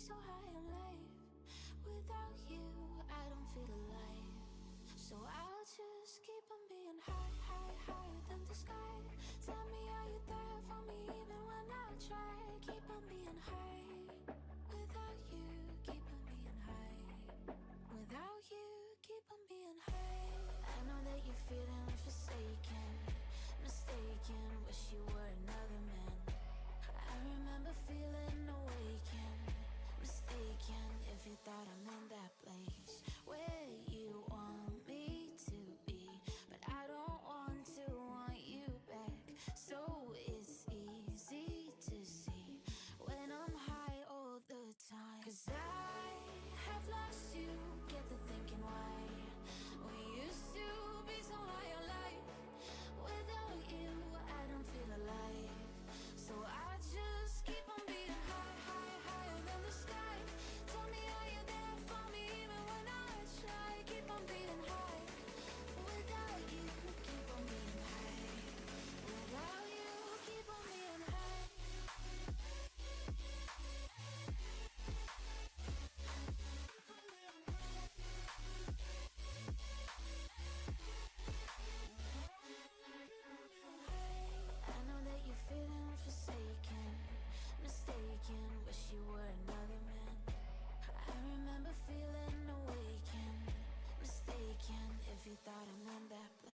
so high in life. Without you, I don't feel alive. So I'll just keep on being high, higher than the sky. Tell me, are you there for me even when I try? Keep on being high. Without you, keep on being high. Without you, keep on being high. I know that you're feeling forsaken, mistaken, wish you were another man. I remember feeling awakened, mistaken, if you thought I'm in that place where you want me to be, but I don't want you back. So it's easy to see when I'm high all the time. 'Cause I have lost you, get the thinking why we used to be so high on life. Without you, I don't feel alive. So I just keep on being high, higher than the sky. Tell me, are you there for me even when I try? Keep on being high. Without you, keep on being high. Without you, keep on being high. I know that you're feeling forsaken, mistaken, wish you were another man. I remember feeling awakened, mistaken, if you thought I'm in that place.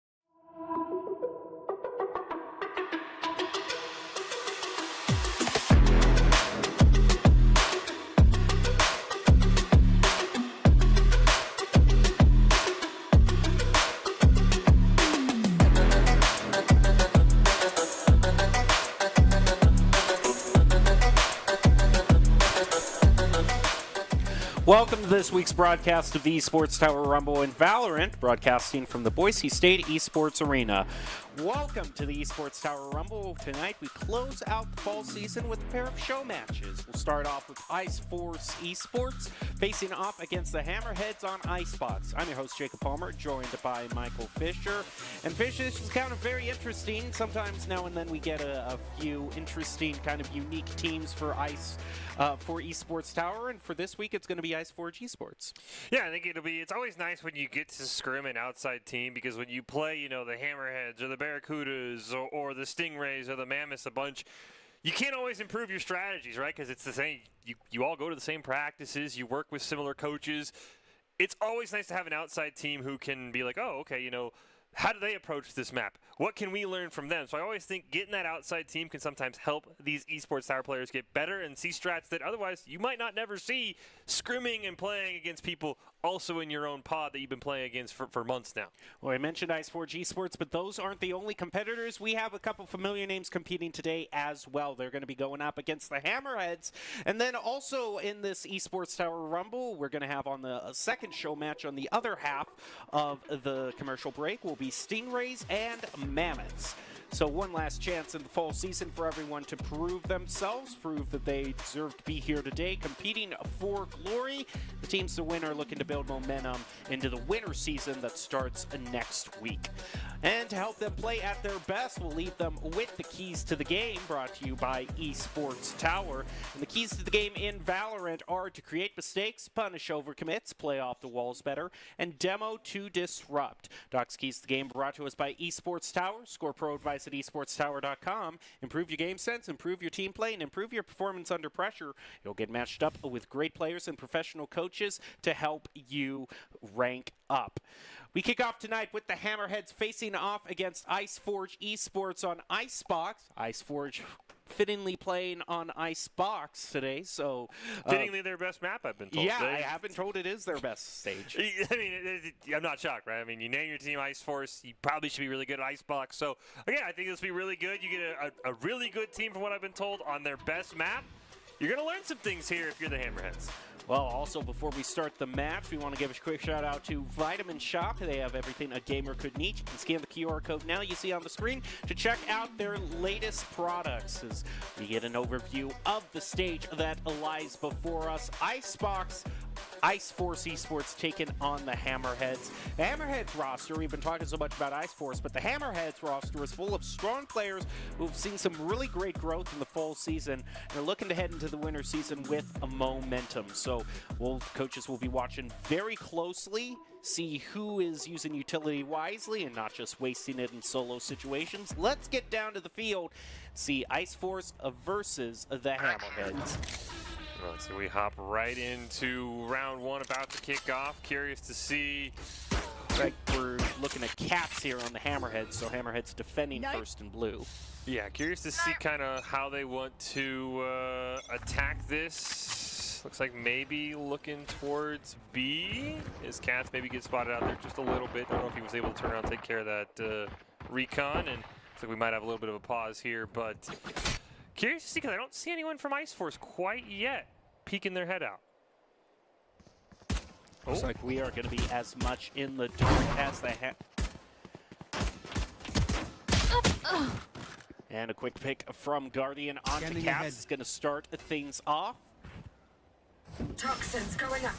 Welcome to this week's broadcast of the Esports Tower Rumble in Valorant, broadcasting from the Boise State Esports Arena. Welcome to the Esports Tower Rumble. Tonight we close out the fall season with a pair of show matches. We'll start off with Ice Force Esports facing off against the Hammerheads on Icebox. I'm your host Jacob Palmer, joined by Michael Fisher. And Fish, this is kind of very interesting. Sometimes now and then we get a few interesting kind of unique teams for for Esports Tower, and for this week it's going to be Ice Forge Esports. Yeah, I think it's always nice when you get to scrim an outside team, because when you play, the Hammerheads or the Barracudas or the Stingrays or the Mammoths a bunch, you can't always improve your strategies, right? Because it's the same. You all go to the same practices. You work with similar coaches. It's always nice to have an outside team who can be like, oh, okay, how do they approach this map? What can we learn from them? So I always think getting that outside team can sometimes help these esports tower players get better and see strats that otherwise you might not never see scrimming and playing against people also in your own pod that you've been playing against for months now. Well, I mentioned Ice Forge Esports, but those aren't the only competitors. We have a couple familiar names competing today as well. They're going to be going up against the Hammerheads. And then also in this Esports Tower Rumble, we're going to have on the second show match on the other half of the commercial break will be Stingrays and Mammoths. So one last chance in the fall season for everyone to prove themselves, prove that they deserve to be here today, competing for glory. The teams to win are looking to build momentum into the winter season that starts next week. And to help them play at their best, we'll leave them with the keys to the game, brought to you by Esports Tower. And the keys to the game in Valorant are to create mistakes, punish overcommits, play off the walls better, and demo to disrupt. Doc's keys to the game brought to us by Esports Tower. Score pro advice at esportstower.com. Improve your game sense, improve your team play, and improve your performance under pressure. You'll get matched up with great players and professional coaches to help you rank up. We kick off tonight with the Hammerheads facing off against Ice Forge Esports on Icebox. Ice Forge fittingly playing on Icebox today, so Fittingly their best map, I've been told. Yeah, I have been told it is their best stage. I mean, I'm not shocked, right? I mean, you name your team Ice Force, you probably should be really good at Icebox. So, again, I think this will be really good. You get a really good team, from what I've been told, on their best map. You're going to learn some things here if you're the Hammerheads. Well, also, before we start the match, we want to give a quick shout-out to Vitamin Shop. They have everything a gamer could need. You can scan the QR code now you see on the screen to check out their latest products as we get an overview of the stage that lies before us. Icebox Ice Force Esports taking on the Hammerheads. The Hammerheads roster, we've been talking so much about Ice Force, but the Hammerheads roster is full of strong players who've seen some really great growth in the fall season and are looking to head into the winter season with a momentum. So coaches will be watching very closely, see who is using utility wisely and not just wasting it in solo situations. Let's get down to the field, see Ice Force versus the Hammerheads. Well, so we hop right into round one, about to kick off. Curious to see. Right, we're looking at Cats here on the Hammerheads, so Hammerheads defending first in blue. Yeah, curious to see kind of how they want to attack this. Looks like maybe looking towards B. As Cats maybe get spotted out there just a little bit. I don't know if he was able to turn around and take care of that recon, and looks like we might have a little bit of a pause here, but curious to see because I don't see anyone from Ice Force quite yet peeking their head out. Looks like we are going to be as much in the dark as the And a quick pick from Guardian onto Cats is going to start things off. Toxins going up.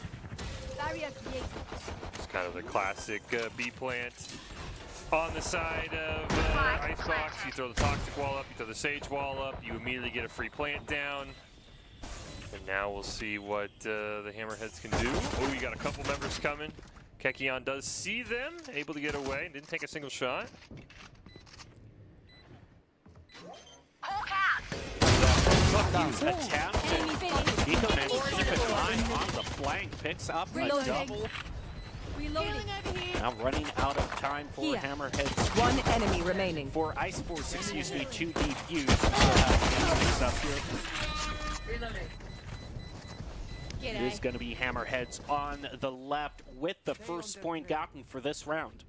It's kind of the classic B plant. On the side of Icebox, you throw the toxic wall up, you throw the sage wall up, you immediately get a free plant down. And now we'll see what the Hammerheads can do. Oh, you got a couple members coming. Kekion does see them, able to get away, didn't take a single shot. Attempted. Nico managed to keep it alive on the flank, picks up a double. Now running out of time for Hammerheads. One enemy remaining. For Ice Force, excuse me, to defuse. So up here. Reloading. It is going to be Hammerheads on the left with the first point gotten for this round.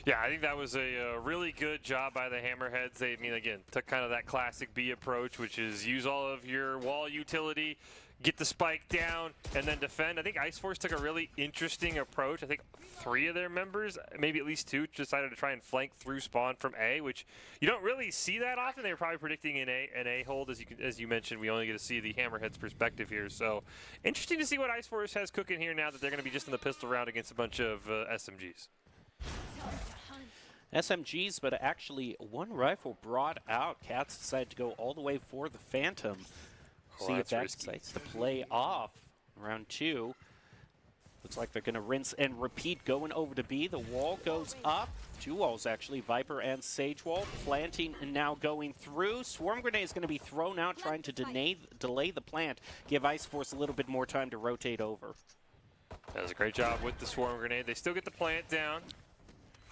Yeah, I think that was a really good job by the Hammerheads. They, I mean, again, took kind of that classic B approach, which is use all of your wall utility, get the spike down, and then defend. I think Ice Force took a really interesting approach. I think 3 of their members, maybe at least 2, decided to try and flank through spawn from A, which you don't really see that often. They were probably predicting an A hold, as you mentioned. We only get to see the Hammerhead's perspective here. So interesting to see what Ice Force has cooking here now that they're going to be just in the pistol round against a bunch of SMGs. SMGs, but actually one rifle brought out. Cats decided to go all the way for the Phantom. See if that decides to play off. Round 2. Looks like they're going to rinse and repeat going over to B. The wall goes up. 2 walls, actually. Viper and Sage wall. Planting and now going through. Swarm grenade is going to be thrown out, trying to delay the plant. Give Ice Force a little bit more time to rotate over. That was a great job with the Swarm grenade. They still get the plant down.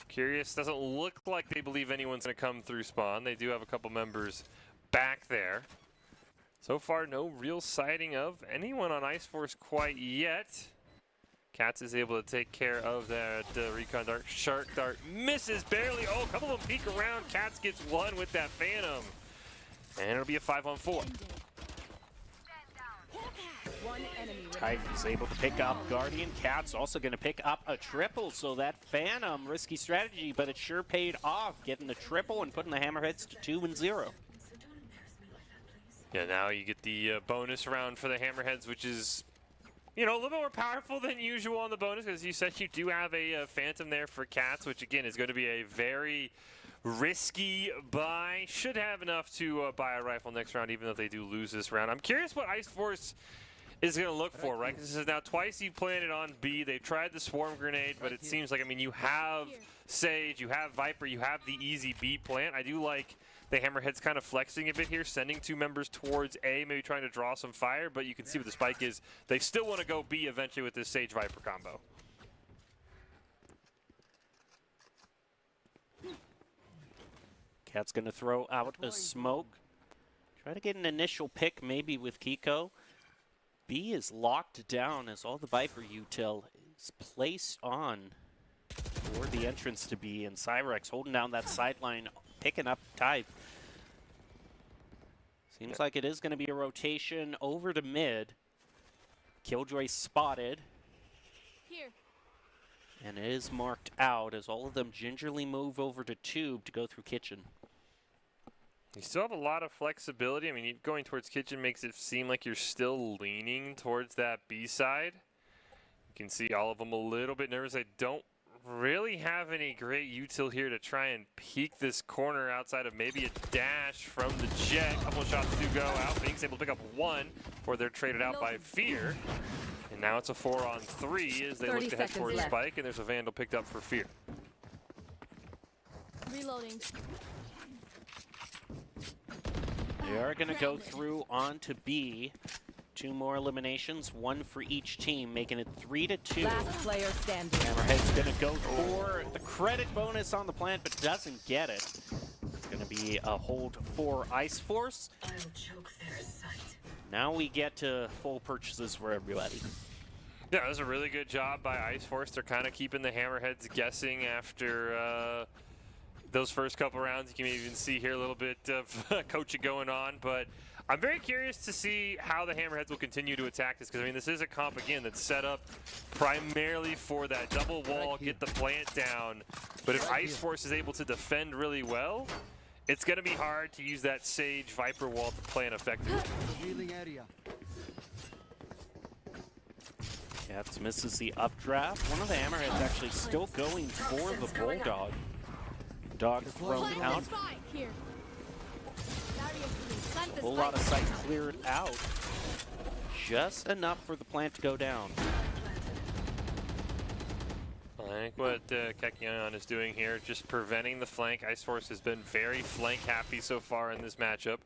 Curious, doesn't look like they believe anyone's going to come through spawn. They do have a couple members back there. So far, no real sighting of anyone on Ice Force quite yet. Cats is able to take care of that recon dart. Shark dart misses barely. Oh, a couple of them peek around. Cats gets one with that Phantom. And it'll be a 5-on-4. Titan's able to pick up Guardian. Cat's also going to pick up a triple, so that Phantom, risky strategy, but it sure paid off, getting the triple and putting the Hammerheads to 2-0. Yeah, now you get the bonus round for the Hammerheads, which is, you know, a little bit more powerful than usual on the bonus, because you said you do have a Phantom there for Cats, which again is going to be a very risky buy. Should have enough to buy a rifle next round, even though they do lose this round. I'm curious what Ice Force is going to look for, right? Because this is now twice you've planted on B. They've tried the Swarm grenade, but it seems like, I mean, you have Sage, you have Viper, you have the easy B plant. I do like the Hammerheads kind of flexing a bit here, sending 2 members towards A, maybe trying to draw some fire, but you can see what the spike is. They still want to go B eventually with this Sage Viper combo. Cat's going to throw out a smoke. Try to get an initial pick maybe with Kiko. B is locked down as all the Viper util is placed on for the entrance to B, and Cyrex holding down that sideline, picking up Type. Seems like it is going to be a rotation over to mid. Killjoy spotted. Here. And it is marked out as all of them gingerly move over to Tube to go through Kitchen. You still have a lot of flexibility. I mean, going towards Kitchen makes it seem like you're still leaning towards that B side. can see all of them a little bit nervous. They don't really have any great util here to try and peek this corner outside of maybe a dash from the Jet. A couple of shots do go out. Being's able to pick up one before they're traded out by Fear. And now it's a 4-on-3 as they look to head towards Spike, and there's a Vandal picked up for Fear. Reloading. They are going to go through on to B. 2 more eliminations, 1 for each team, making it 3-2. Last player standing. Hammerhead's going to go for the credit bonus on the plant, but doesn't get it. It's going to be a hold for Ice Force. I'll choke their sight. Now we get to full purchases for everybody. Yeah, that was a really good job by Ice Force. They're kind of keeping the Hammerheads guessing after those first couple rounds. You can even see here a little bit of coaching going on, but I'm very curious to see how the Hammerheads will continue to attack this, because I mean, this is a comp again that's set up primarily for that double wall, get the plant down. But if Ice Force is able to defend really well, it's going to be hard to use that Sage Viper wall to plant effectively. Cats misses the updraft. One of the Hammerheads actually still going for the Bulldog. Dog thrown out. Here. A whole lot of sight cleared out. Just enough for the plant to go down. I think what Kekion is doing here, just preventing the flank. Ice Force has been very flank happy so far in this matchup.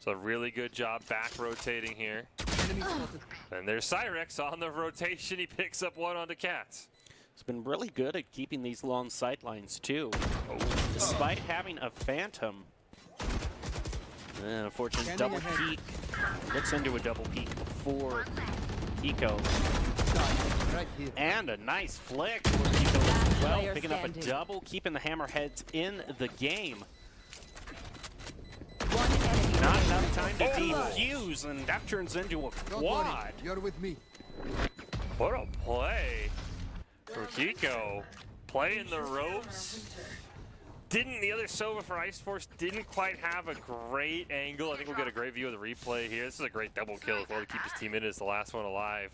So a really good job back rotating here. And there's Cyrex on the rotation. He picks up one onto Cats. He's been really good at keeping these long sight lines too. Despite having a Phantom. Unfortunate double peek. Looks into a double peek before Kiko. And a nice flick for Kiko as well, picking up a double, keeping the Hammerheads in the game. Not enough time to defuse, and that turns into a quad. You're with me. What a play for Kiko. Playing the ropes. The other Sova for Ice Force didn't quite have a great angle. I think we'll get a great view of the replay here. This is a great double kill as well to keep his team in as the last one alive.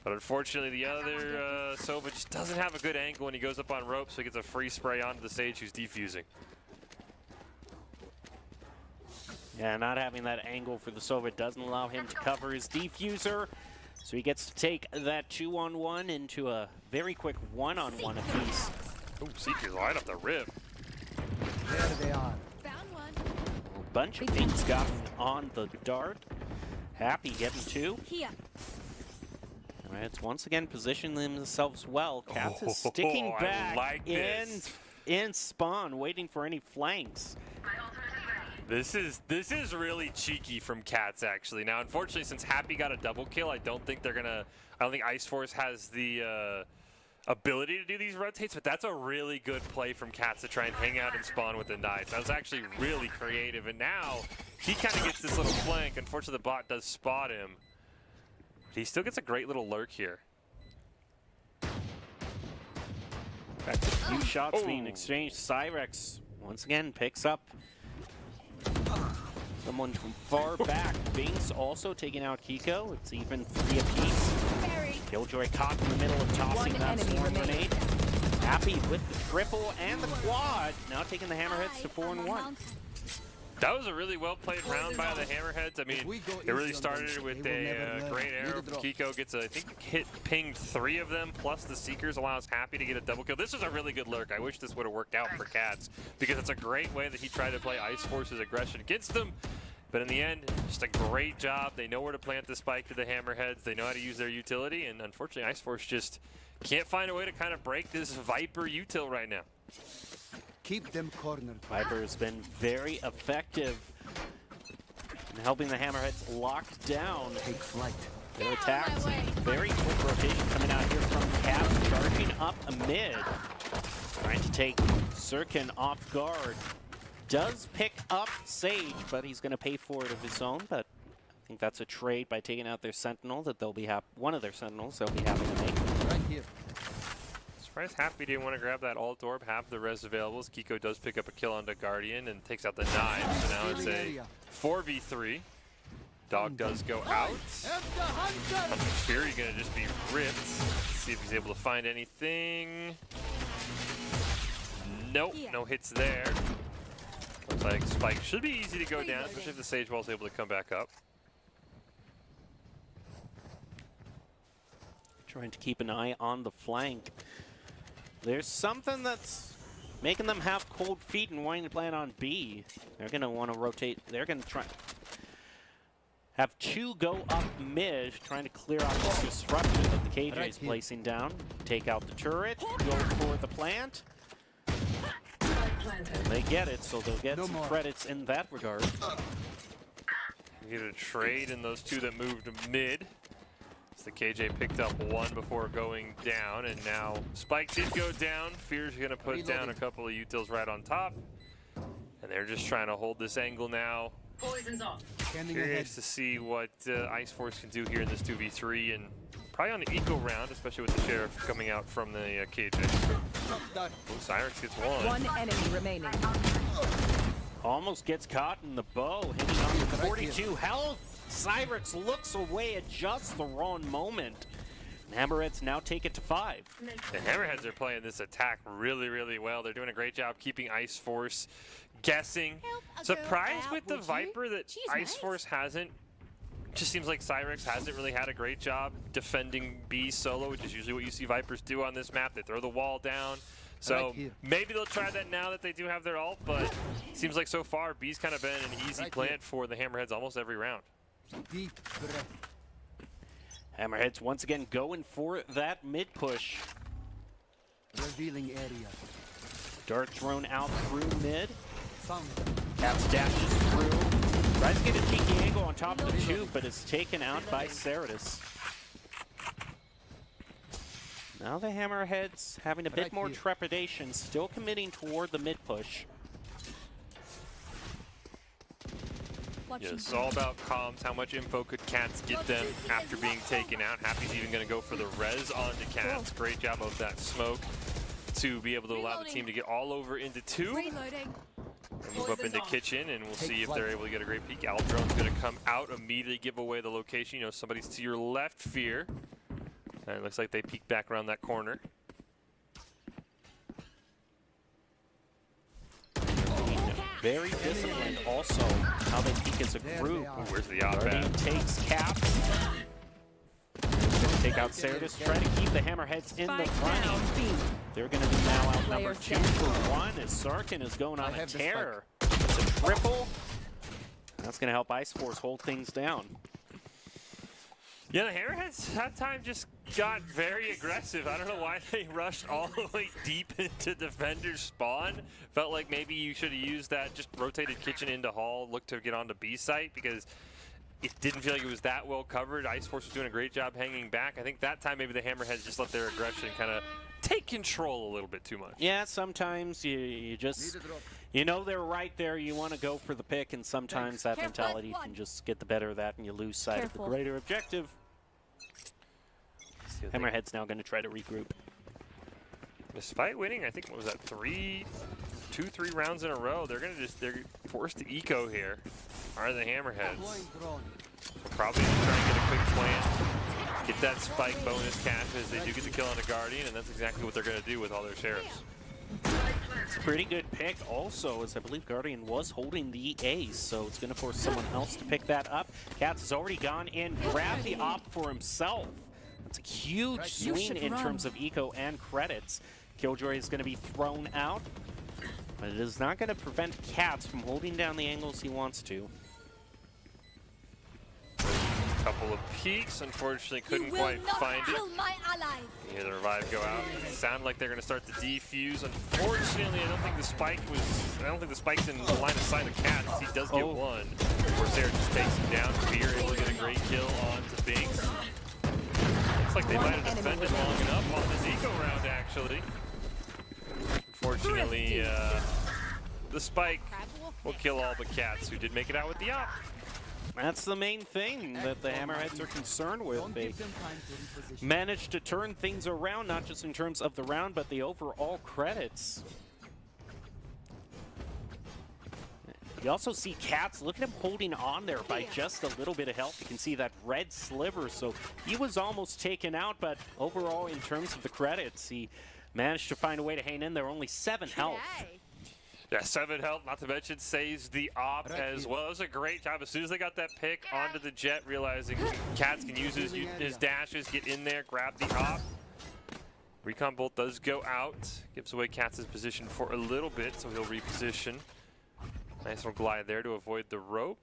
But unfortunately, the other Sova just doesn't have a good angle when he goes up on ropes, so he gets a free spray onto the Sage who's defusing. Yeah, not having that angle for the Sova doesn't allow him to cover his defuser. So he gets to take that 2-on-1 into a very quick 1-on-1 apiece. Ooh, Seekers right up the rib. There they are. Found one. A bunch of things gotten on the dart. Happy getting 2. Here. Alright, once again positioning themselves well. Cats is sticking back like in spawn, waiting for any flanks. This is really cheeky from Cats, actually. Now, unfortunately, since Happy got a double kill, I don't think Ice Force has the ability to do these rotates, but that's a really good play from Cats to try and hang out and spawn with the knife. That was actually really creative, and now he kind of gets this little flank. Unfortunately, the bot does spot him. But he still gets a great little lurk here. Back to a few shots being exchanged. Cyrex once again picks up someone from far back. Binks also taking out Kiko. It's even 3 apiece. Killjoy caught in the middle of tossing that swarm grenade. Happy with the triple and the quad. Now taking the Hammerheads to 4-1. That was a really well-played round by the Hammerheads. I mean, it really started with a great arrow from Kiko. Gets, I think, pinged 3 of them, plus the Seekers allows Happy to get a double kill. This is a really good lurk. I wish this would have worked out for Cats, because it's a great way that he tried to play Ice Force's aggression against them. But in the end, just a great job. They know where to plant the spike to the Hammerheads. They know how to use their utility, and unfortunately, Ice Force just can't find a way to kind of break this Viper util right now. Keep them cornered. Viper has been very effective in helping the Hammerheads lock down. Take flight. Their attacks. Very quick rotation coming out here from Cap, charging up mid. Trying to take Sirkin off guard. Does pick up Sage, but he's going to pay for it of his own. But I think that's a trade by taking out their Sentinel that they'll be one of their Sentinels they'll be happy to make. Right here. Surprised Happy didn't want to grab that alt orb, have the res available. Kiko does pick up a kill onto Guardian and takes out the knife. So now it's a 4v3. Dog does go out. Hunter's Fury gonna just be ripped. Let's see if he's able to find anything. Nope, no hits there. Looks like Spike should be easy to go down, especially if the Sage Wall's able to come back up. Trying to keep an eye on the flank. There's something that's making them have cold feet and wanting to plan on B. They're going to want to rotate. They're going to try. Have two go up mid, trying to clear out this disruption that the KJ is placing down. Take out the turret, go for the plant. They get it, so they'll get some credits in that regard. Get a trade in those two that moved mid. So the KJ picked up one before going down, and now Spike did go down. Fear's gonna put down a couple of utils right on top. And they're just trying to hold this angle now. Poison's off. Curious to see what Ice Force can do here in this 2v3, and probably on the eco round, especially with the Sheriff coming out from the KJ. Oh, Cyrix gets one. One enemy remaining. Almost gets caught in the bow, hitting on the 42 health. Cyrix looks away at just the wrong moment. And Hammerheads now take it to 5. The Hammerheads are playing this attack really, really well. They're doing a great job keeping Ice Force guessing. Surprised with the Viper that Ice Force hasn't. Just seems like Cyrix hasn't really had a great job defending B solo, which is usually what you see Vipers do on this map. They throw the wall down. So maybe they'll try that now that they do have their ult, but it seems like so far B's kind of been an easy plant for the Hammerheads almost every round. Deep breath. Hammerheads once again going for that mid push. Revealing area. Dart thrown out through mid. Found. Caps dashes through. Tries to get a cheeky angle on top of the tube, but is taken out by Ceratus. Now the Hammerheads having a bit more trepidation, still committing toward the mid push. Yeah, it's all about comms. How much info could Cats get them after being taken out? Happy's even going to go for the res onto Cats. Great job of that smoke to be able to allow the team to get all over into 2. And move up into kitchen, and we'll see if they're able to get a great peek. Aldrone's going to come out, immediately give away the location. You know, somebody's to your left, Fear. And it looks like they peek back around that corner. Very disciplined also how they peak as a group. Ooh, where's the op Guardian at? takes Caps. Take out Ceratus, try to keep the Hammerheads in the running. They're going to be now outnumbered 2 for 1 as Sarkin is going on a tear. It's a triple. That's going to help Ice Force hold things down. Yeah, the Hammerheads that time just got very aggressive. I don't know why they rushed all the way deep into Defender's spawn. Felt like maybe you should have used that, just rotated kitchen into Hall, looked to get onto B site, because it didn't feel like it was that well covered. Ice Force was doing a great job hanging back. I think that time maybe the Hammerheads just let their aggression kind of take control a little bit too much. Yeah, sometimes you just, you know they're right there, you want to go for the pick, and sometimes that mentality can just get the better of that and you lose sight of the greater objective. Hammerhead's now going to try to regroup. Despite winning, I think, what was that, 3 rounds in a row, they're forced to eco here, are the Hammerheads. Probably just trying to get a quick plan, get that spike bonus cash as they do get the kill on a Guardian, and that's exactly what they're going to do with all their Sheriffs. It's a pretty good pick also, as I believe Guardian was holding the ace, so it's going to force someone else to pick that up. Cats has already gone in, grabbed the op for himself. That's a huge swing in terms of eco and credits. Killjoy is going to be thrown out, but it is not going to prevent Cats from holding down the angles he wants to. Couple of peeks, unfortunately couldn't quite find it. You hear the revive go out. It sounded like they're going to start to defuse. Unfortunately, I don't think the spike's in the line of sight of Cats. He does get one. Corsair just takes him down. Fear able to get a great kill onto Binks. Looks like they might have defended long enough on this eco round, actually. Unfortunately, the spike will kill all but Cats, who did make it out with the op. That's the main thing that the Hammerheads are concerned with. They managed to turn things around, not just in terms of the round, but the overall credits. You also see Cats, look at him holding on there by just a little bit of health. You can see that red sliver, so he was almost taken out, but overall, in terms of the credits, he managed to find a way to hang in there. Only 7 health. Yeah, 7 health, not to mention saves the op as well. It was a great job. As soon as they got that pick onto the Jet, realizing Cats can use his dashes, get in there, grab the op. Recon Bolt does go out, gives away Cats' position for a little bit, so he'll reposition. Nice little glide there to avoid the rope.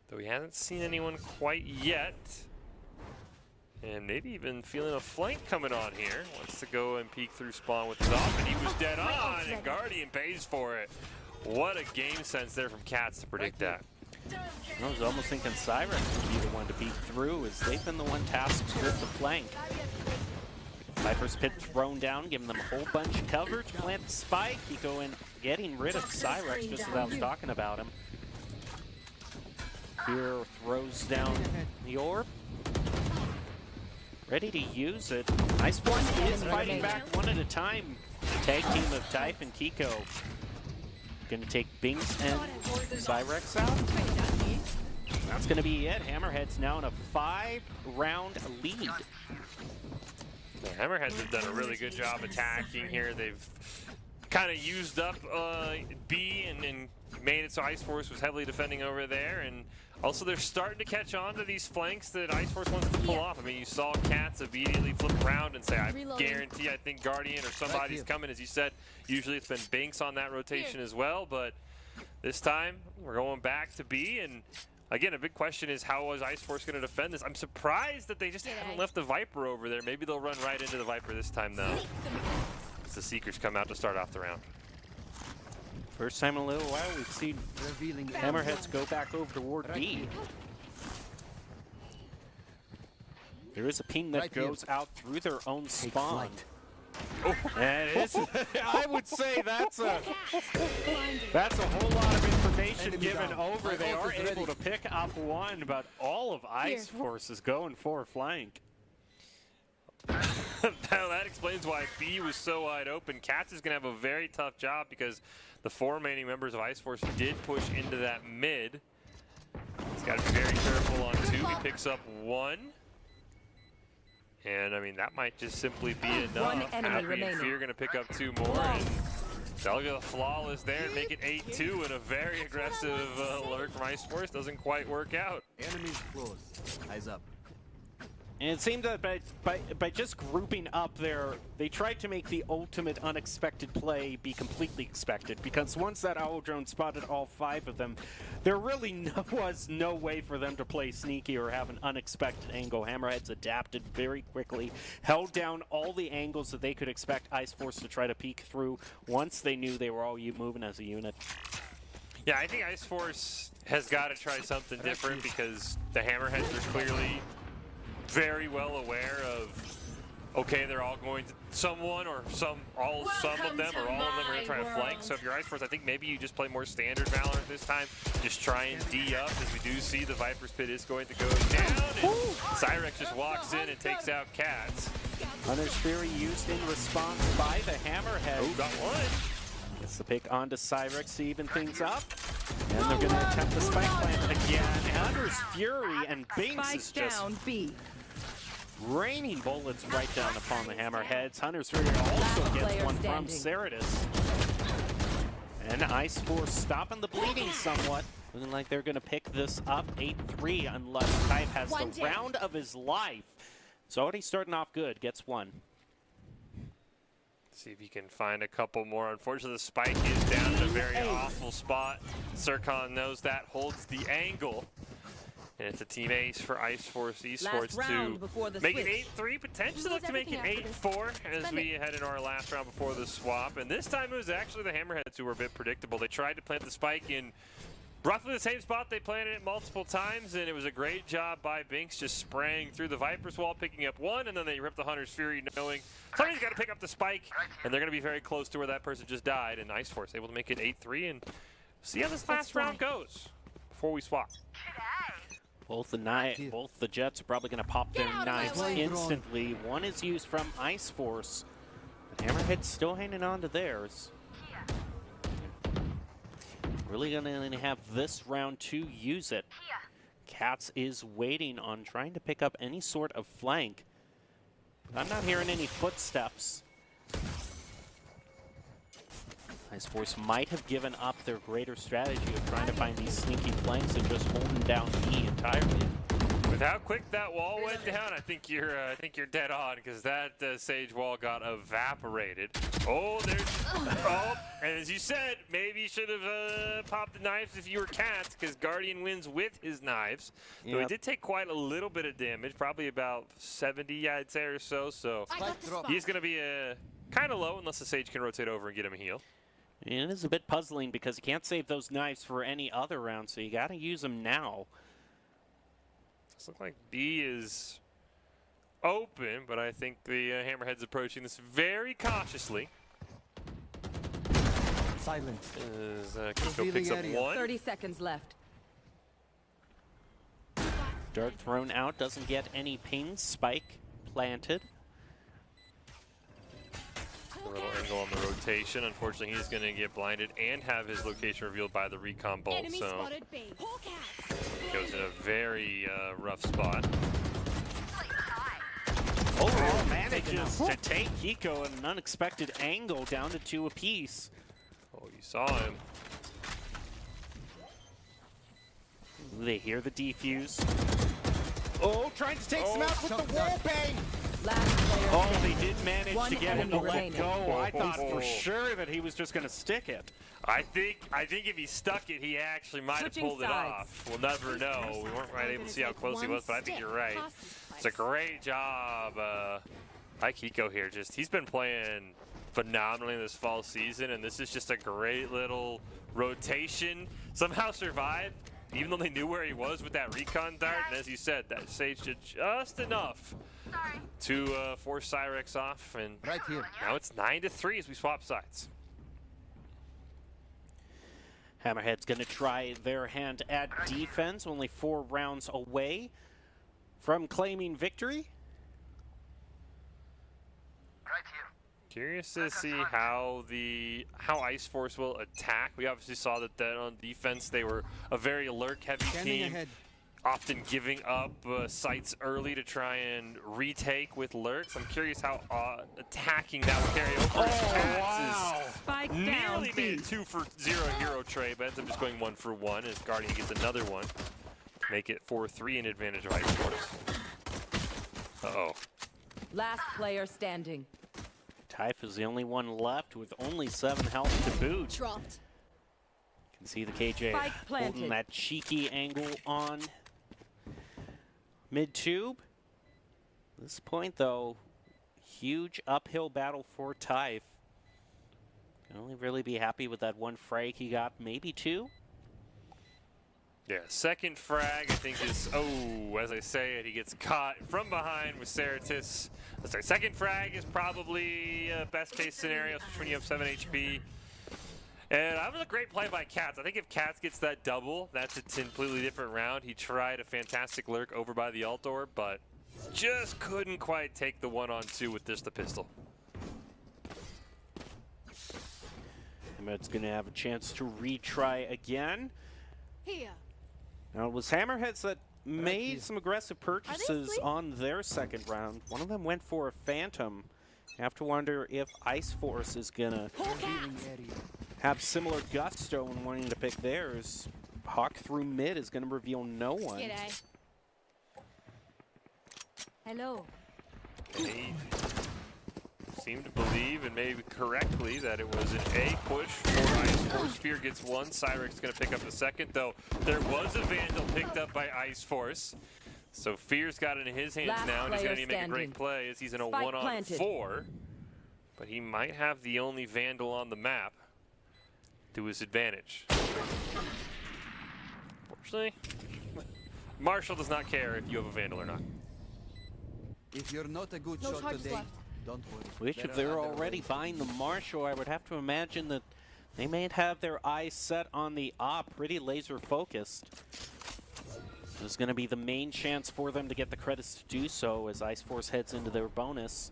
Though he hasn't seen anyone quite yet. And maybe even feeling a flank coming on here. Wants to go and peek through spawn with his op, and he was dead on, and Guardian pays for it. What a game sense there from Cats to predict that. I was almost thinking Cyrex would be the one to beat through, as they've been the one tasked with the flank. Viper's Pit thrown down, giving them a whole bunch of coverage. Plant the spike, you go in, getting rid of Cyrex, just as I was talking about him. Here throws down the orb. Ready to use it. Iceforce is fighting back one at a time. Tag team of Type and Kiko. Gonna take Binks and Cyrex out. That's gonna be it. Hammerhead's now in a 5-round lead. The Hammerheads have done a really good job attacking here. They've kind of used up B and made it so Iceforce was heavily defending over there, and also they're starting to catch on to these flanks that Iceforce wants to pull off. I mean, you saw Cats immediately flip around and say, I guarantee I think Guardian or somebody's coming. As you said, usually it's been Binks on that rotation as well, but this time we're going back to B, and again, a big question is how was Iceforce going to defend this? I'm surprised that they just haven't left the Viper over there. Maybe they'll run right into the Viper this time, though, as the Seekers come out to start off the round. First time in a little while we've seen Hammerheads go back over toward B. There is a ping that goes out through their own spawn. Oh, and it's, I would say that's a whole lot of information given over. They are able to pick up one, but all of Iceforce is going for a flank. Now that explains why B was so wide open. Cats is going to have a very tough job because the 4 remaining members of Iceforce did push into that mid. He's got to be very careful on 2. He picks up 1. And I mean, that might just simply be enough. Happy and Fear going to pick up 2 more. And they'll get flawless there and make it 8-2 in a very aggressive alert from Iceforce. Doesn't quite work out. Enemies close. Eyes up. And it seemed that by just grouping up there, they tried to make the ultimate unexpected play be completely expected, because once that owl drone spotted all 5 of them, there really was no way for them to play sneaky or have an unexpected angle. Hammerheads adapted very quickly, held down all the angles that they could expect Iceforce to try to peek through once they knew they were all moving as a unit. Yeah, I think Iceforce has got to try something different, because the Hammerheads are clearly very well aware of, okay, they're all going to someone or some of them or all of them are going to try to flank. So if you're Iceforce, I think maybe you just play more standard Valorant this time. Just try and D up, as we do see the Viper's Pit is going to go down, and Cyrex just walks in and takes out Cats. Hunter's Fury used in response by the Hammerhead. Oh, got one. Gets the pick onto Cyrex to even things up. And they're going to attempt the spike plant again. Hunter's Fury and Binks is just raining bullets right down upon the Hammerheads. Hunter's Fury also gets one from Ceratus. And Iceforce stopping the bleeding somewhat. Looking like they're going to pick this up 8-3 unless Type has the round of his life. It's already starting off good. Gets 1. See if you can find a couple more. Unfortunately, the spike is down in a very awful spot. Sircon knows that, holds the angle. And it's a team ace for Iceforce Esports to make it 8-3, potentially look to make it 8-4 as we head into our last round before the swap. And this time it was actually the Hammerheads who were a bit predictable. They tried to plant the spike in roughly the same spot. They planted it multiple times, and it was a great job by Binks just spraying through the Viper's wall, picking up 1, and then they ripped the Hunter's Fury, knowing somebody's got to pick up the spike, and they're going to be very close to where that person just died. And Iceforce able to make it 8-3, and see how this last round goes before we swap. Both the Jets are probably going to pop their knives instantly. One is used from Iceforce, but Hammerhead's still hanging on to theirs. Really going to have this round to use it. Cats is waiting on trying to pick up any sort of flank. I'm not hearing any footsteps. Iceforce might have given up their greater strategy of trying to find these sneaky flanks and just holding down E entirely. With how quick that wall went down, I think you're dead on, because that Sage wall got evaporated. Oh, there's and as you said, maybe you should have popped the knives if you were Cats, because Guardian wins with his knives. Though he did take quite a little bit of damage, probably about 70, I'd say, or so. So he's going to be kind of low unless the Sage can rotate over and get him a heal. And it is a bit puzzling because you can't save those knives for any other round, so you got to use them now. This looks like B is open, but I think the Hammerhead's approaching this very cautiously. Silence. As Kiko picks up one. 30 seconds left. Dart thrown out, doesn't get any ping. Spike planted. A little angle on the rotation. Unfortunately, he's going to get blinded and have his location revealed by the recon bolt. So goes in a very rough spot. Overall manages to take Kiko at an unexpected angle down to 2 apiece. Oh, you saw him. They hear the defuse. Oh, trying to take some out with the wall bang! Last player Oh, standing. they did manage One to get him to enemy let remaining. go. I thought for sure that he was just going to stick it. I think if he stuck it, he actually might have Switching pulled it sides. off. We'll never know. We weren't quite able to see how close he was, but I think you're right. It's a great job by Kiko here. He's been playing phenomenally this fall season, and this is just a great little rotation. Somehow survived, even though they knew where he was with that recon dart. And as you said, that Sage did just enough to force Cyrex off, and Right here. now it's 9-3 as we swap sides. Hammerhead's going to try their hand at defense, only 4 rounds away from claiming victory. Curious to see how Iceforce will attack. We obviously saw that on defense they were a very lurk-heavy team, often giving up sites early to try and retake with lurks. I'm curious how attacking that will carry over. wow. Spike down. Nearly made a 2-for-0 hero trade, but ends up just going 1-for-1 as Guardian gets another one. Make it 4-3 in advantage of Iceforce. Uh-oh. Last player standing. Typh is the only one left with only 7 health to boot. Dropped. You can see the KJ Spike holding planted. that cheeky angle on mid-tube. At this point, though, huge uphill battle for Typh. Can only really be happy with that 1 frag he got, maybe 2. Yeah, second frag, I think is, as I say it, he gets caught from behind with Ceratus. Let's say second frag is probably best case scenario, especially when you have 7 HP. And that was a great play by Cats. I think if Cats gets that double, that's a completely different round. He tried a fantastic lurk over by the alt door, but just couldn't quite take the 1-on-2 with just the pistol. Hammerhead's going to have a chance to retry again. Here. Now, it was Hammerheads that made here. some aggressive purchases asleep? on their second round. One of them went for a Phantom. You have to wonder if Iceforce is going to have similar gusto in wanting to pick theirs. Hawk through mid is going to reveal no one. G'day. Hello. He seemed to believe, and maybe correctly, that it was an A push for Iceforce. Fear gets 1, Cyrex is going to pick up the second, though there was a Vandal picked up by Iceforce. So Fear's got it in his hands Last now, and he's going to player make a great standing. play as he's in a Spike 1-on-4. But he might have the only Vandal on the map to his advantage. Unfortunately, Marshall does not care if you have a Vandal or not. If you're not a good No shot charges today, left. don't worry. Which, There if are they're other already ways. buying the Marshal, I would have to imagine that they may have their eyes set on the op, pretty laser focused. This is going to be the main chance for them to get the credits to do so as Iceforce heads into their bonus.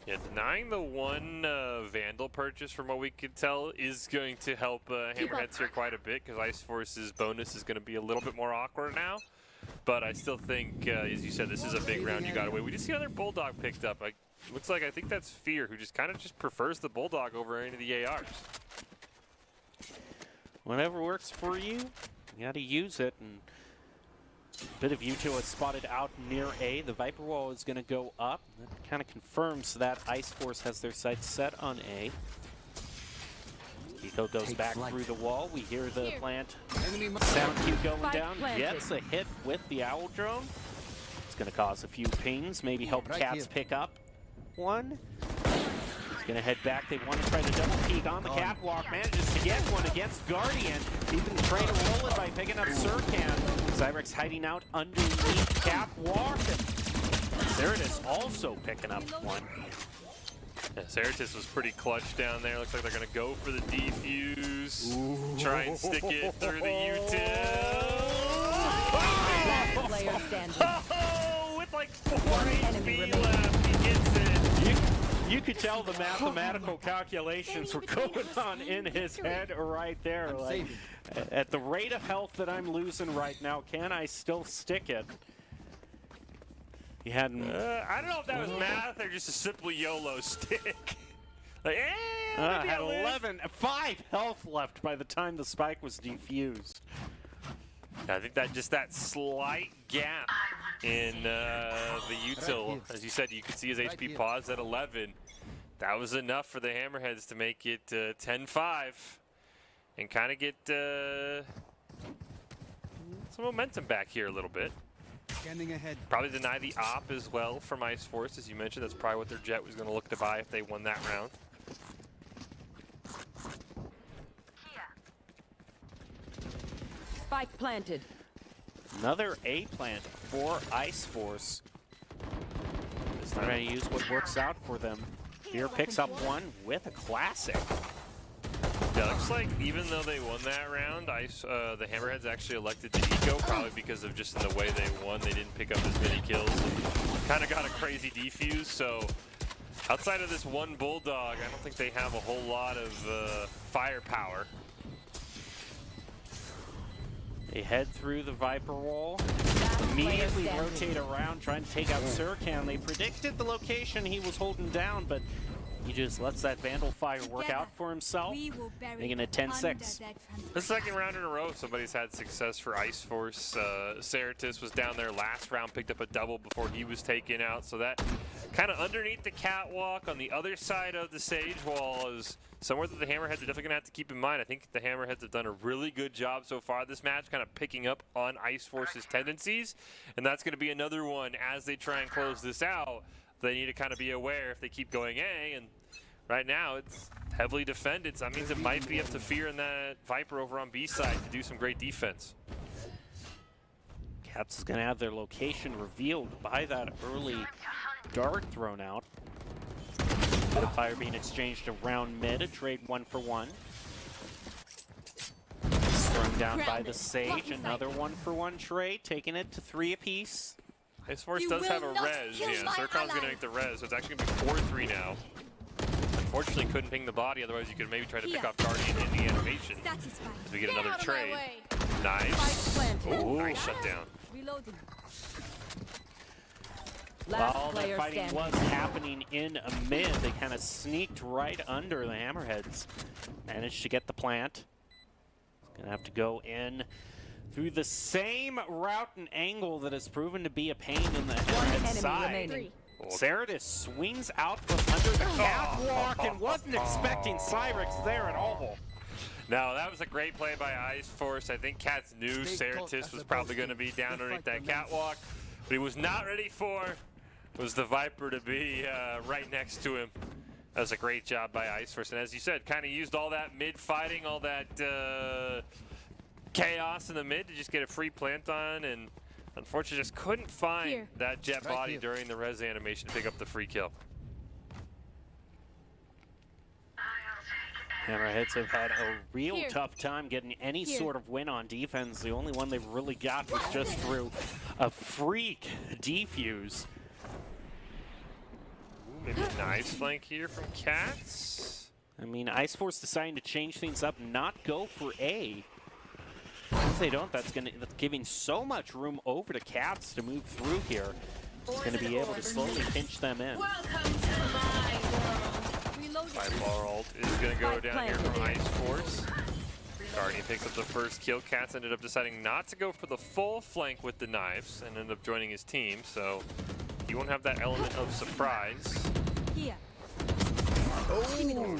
Yeah, denying the one Vandal purchase, from what we could tell, is going to help Hammerheads here quite a bit, because Ice Force's bonus is going to be a little bit more awkward now. But I still think, as you said, this is a big round you got away. We just see another Bulldog picked up. Looks like I think that's Fear, who just kind of prefers the Bulldog over any of the ARs. Whatever works for you, you got to use it. And a bit of U2 is spotted out near A. The Viper Wall is going to go up. That kind of confirms that Ice Force has their sights set on A. Eco goes back through the wall. We hear the plant sound cue going down. Gets a hit with the Owl Drone. It's going to cause a few pings, maybe help Cats pick up one. He's going to head back. They want to try to double peek on the catwalk. Manages to get one against Guardian. Even trying to roll it by picking up Surcan. Cyrex hiding out underneath catwalk. Ceratus also picking up one. Yeah, Ceratus was pretty clutch down there. Looks like they're going to go for the defuse. Ooh. Try and stick it through the Last player standing. Oh, with like 4 HP left, he gets it. You could tell the mathematical calculations were going on in his head right there. Like, at the rate of health that I'm losing right now, can I still stick it? He hadn't. I don't know if that was math or just a simple YOLO stick. Like, had 5 health left by the time the spike was defused. I think that slight gap in the util, as you said, you could see his HP pause at 11. That was enough for the Hammerheads to make it 10-5 and kind of get some momentum back here a little bit. Scanning ahead. Probably deny the op as well from Ice Force, as you mentioned. That's probably what their Jet was going to look to buy if they won that round. Spike planted. Another A plant for Ice Force. They're trying to use what works out for them. Here picks up one with a classic. Yeah, looks like even though they won that round, the Hammerheads actually elected to eco, probably because of just in the way they won. They didn't pick up as many kills. Kind of got a crazy defuse, so outside of this one Bulldog, I don't think they have a whole lot of firepower. They head through the Viper Wall, immediately rotate around, trying to take out Surcan. They predicted the location he was holding down, but he just lets that Vandal Fire work out for himself, making it 10-6. The second round in a row, somebody's had success for Ice Force. Ceratus was down there last round, picked up a double before he was taken out. So that kind of underneath the catwalk on the other side of the Sage Wall is somewhere that the Hammerheads are definitely going to have to keep in mind. I think the Hammerheads have done a really good job so far this match, kind of picking up on Ice Force's tendencies. And that's going to be another one as they try and close this out. They need to kind of be aware if they keep going A, and right now it's heavily defended, so that means it might be up to Fear and that Viper over on B side to do some great defense. Cats is going to have their location revealed by that early dart thrown out. Bit of fire being exchanged around mid, a trade 1-for-1. Thrown down by the Sage, another 1-for-1 trade, taking it to 3 apiece. Ice Force does have a res, yeah. Zircon's going to make the res, so it's actually going to be 4-3 now. Unfortunately, couldn't ping the body, otherwise you could maybe try to pick off Guardian in the animation. As we get another trade. Nice. Oh, nice shutdown. Reloading. While the fighting was happening in a mid, they kind of sneaked right under the Hammerheads. Managed to get the plant. Gonna have to go in through the same route and angle that has proven to be a pain in the Hammerhead side. Ceratus swings out from under the catwalk and wasn't expecting Cyrex there at all. No, that was a great play by Ice Force. I think Cats knew Ceratus was probably going to be down underneath that catwalk. What he was not ready for was the Viper to be right next to him. That was a great job by Ice Force. And as you said, kind of used all that mid-fighting, all that chaos in the mid to just get a free plant on, and unfortunately just couldn't find that Jet body during the res animation to pick up the free kill. Hammerheads have had a real tough time getting any sort of win on defense. The only one they've really got was just through a freak defuse. Maybe a nice flank here from Cats. I mean, Iceforce deciding to change things up, not go for A. If they don't, that's giving so much room over to Cats to move through here. It's going to be able to slowly pinch them in. Five-bar ult is going to go down here from Iceforce. Guardian picks up the first kill. Cats ended up deciding not to go for the full flank with the knives and ended up joining his team, so he won't have that element of surprise. Here. Oh, right over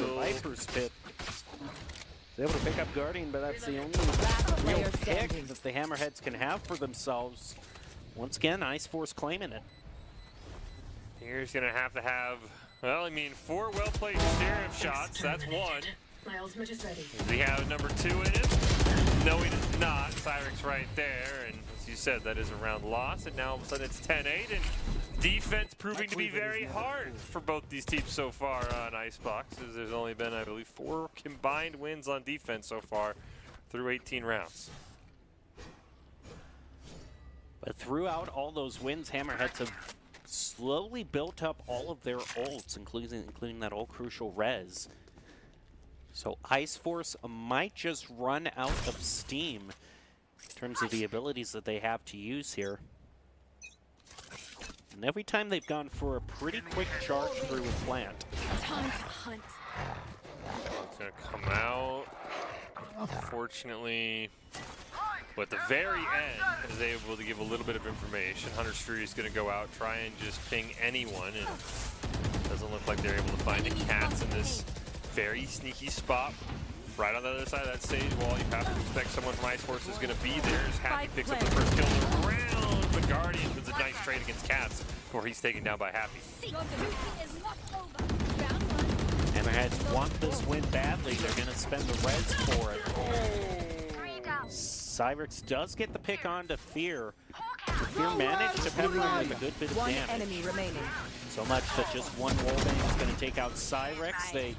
the Viper's pit. He's able to pick up Guardian, but that's the only real pick that the Hammerheads can have for themselves. Once again, Iceforce claiming it. Here's going to have, well, I mean, 4 well-played Sheriff shots. That's one. My ultimate is ready. Does he have number 2 in him? No, he does not. Cyrix right there, and as you said, that is a round loss, and now all of a sudden it's 10-8, and defense proving to be very hard for both these teams so far on Icebox, as there's only been, I believe, 4 combined wins on defense so far through 18 rounds. But throughout all those wins, Hammerheads have slowly built up all of their ults, including that all-crucial res. So Iceforce might just run out of steam in terms of the abilities that they have to use here. And every time they've gone for a pretty quick charge through with plant. Time to hunt. It's going to come out. Unfortunately, but at the very end is able to give a little bit of information. Hunter's Fury is going to go out, try and just ping anyone, and it doesn't look like they're able to find the Cats in this very sneaky spot. Right on the other side of that stage wall, you have to expect someone from Iceforce is going to be there. As Happy picks up the first kill of the round, but Guardian does a nice trade against Cats before he's taken down by Happy. Hammerheads want this win badly. They're going to spend the res for it. Cyrix does get the pick on to Fear. Fear managed to pepper him with a good bit of One damage. enemy remaining. So much that just one wallbang is going to take out Cyrix. They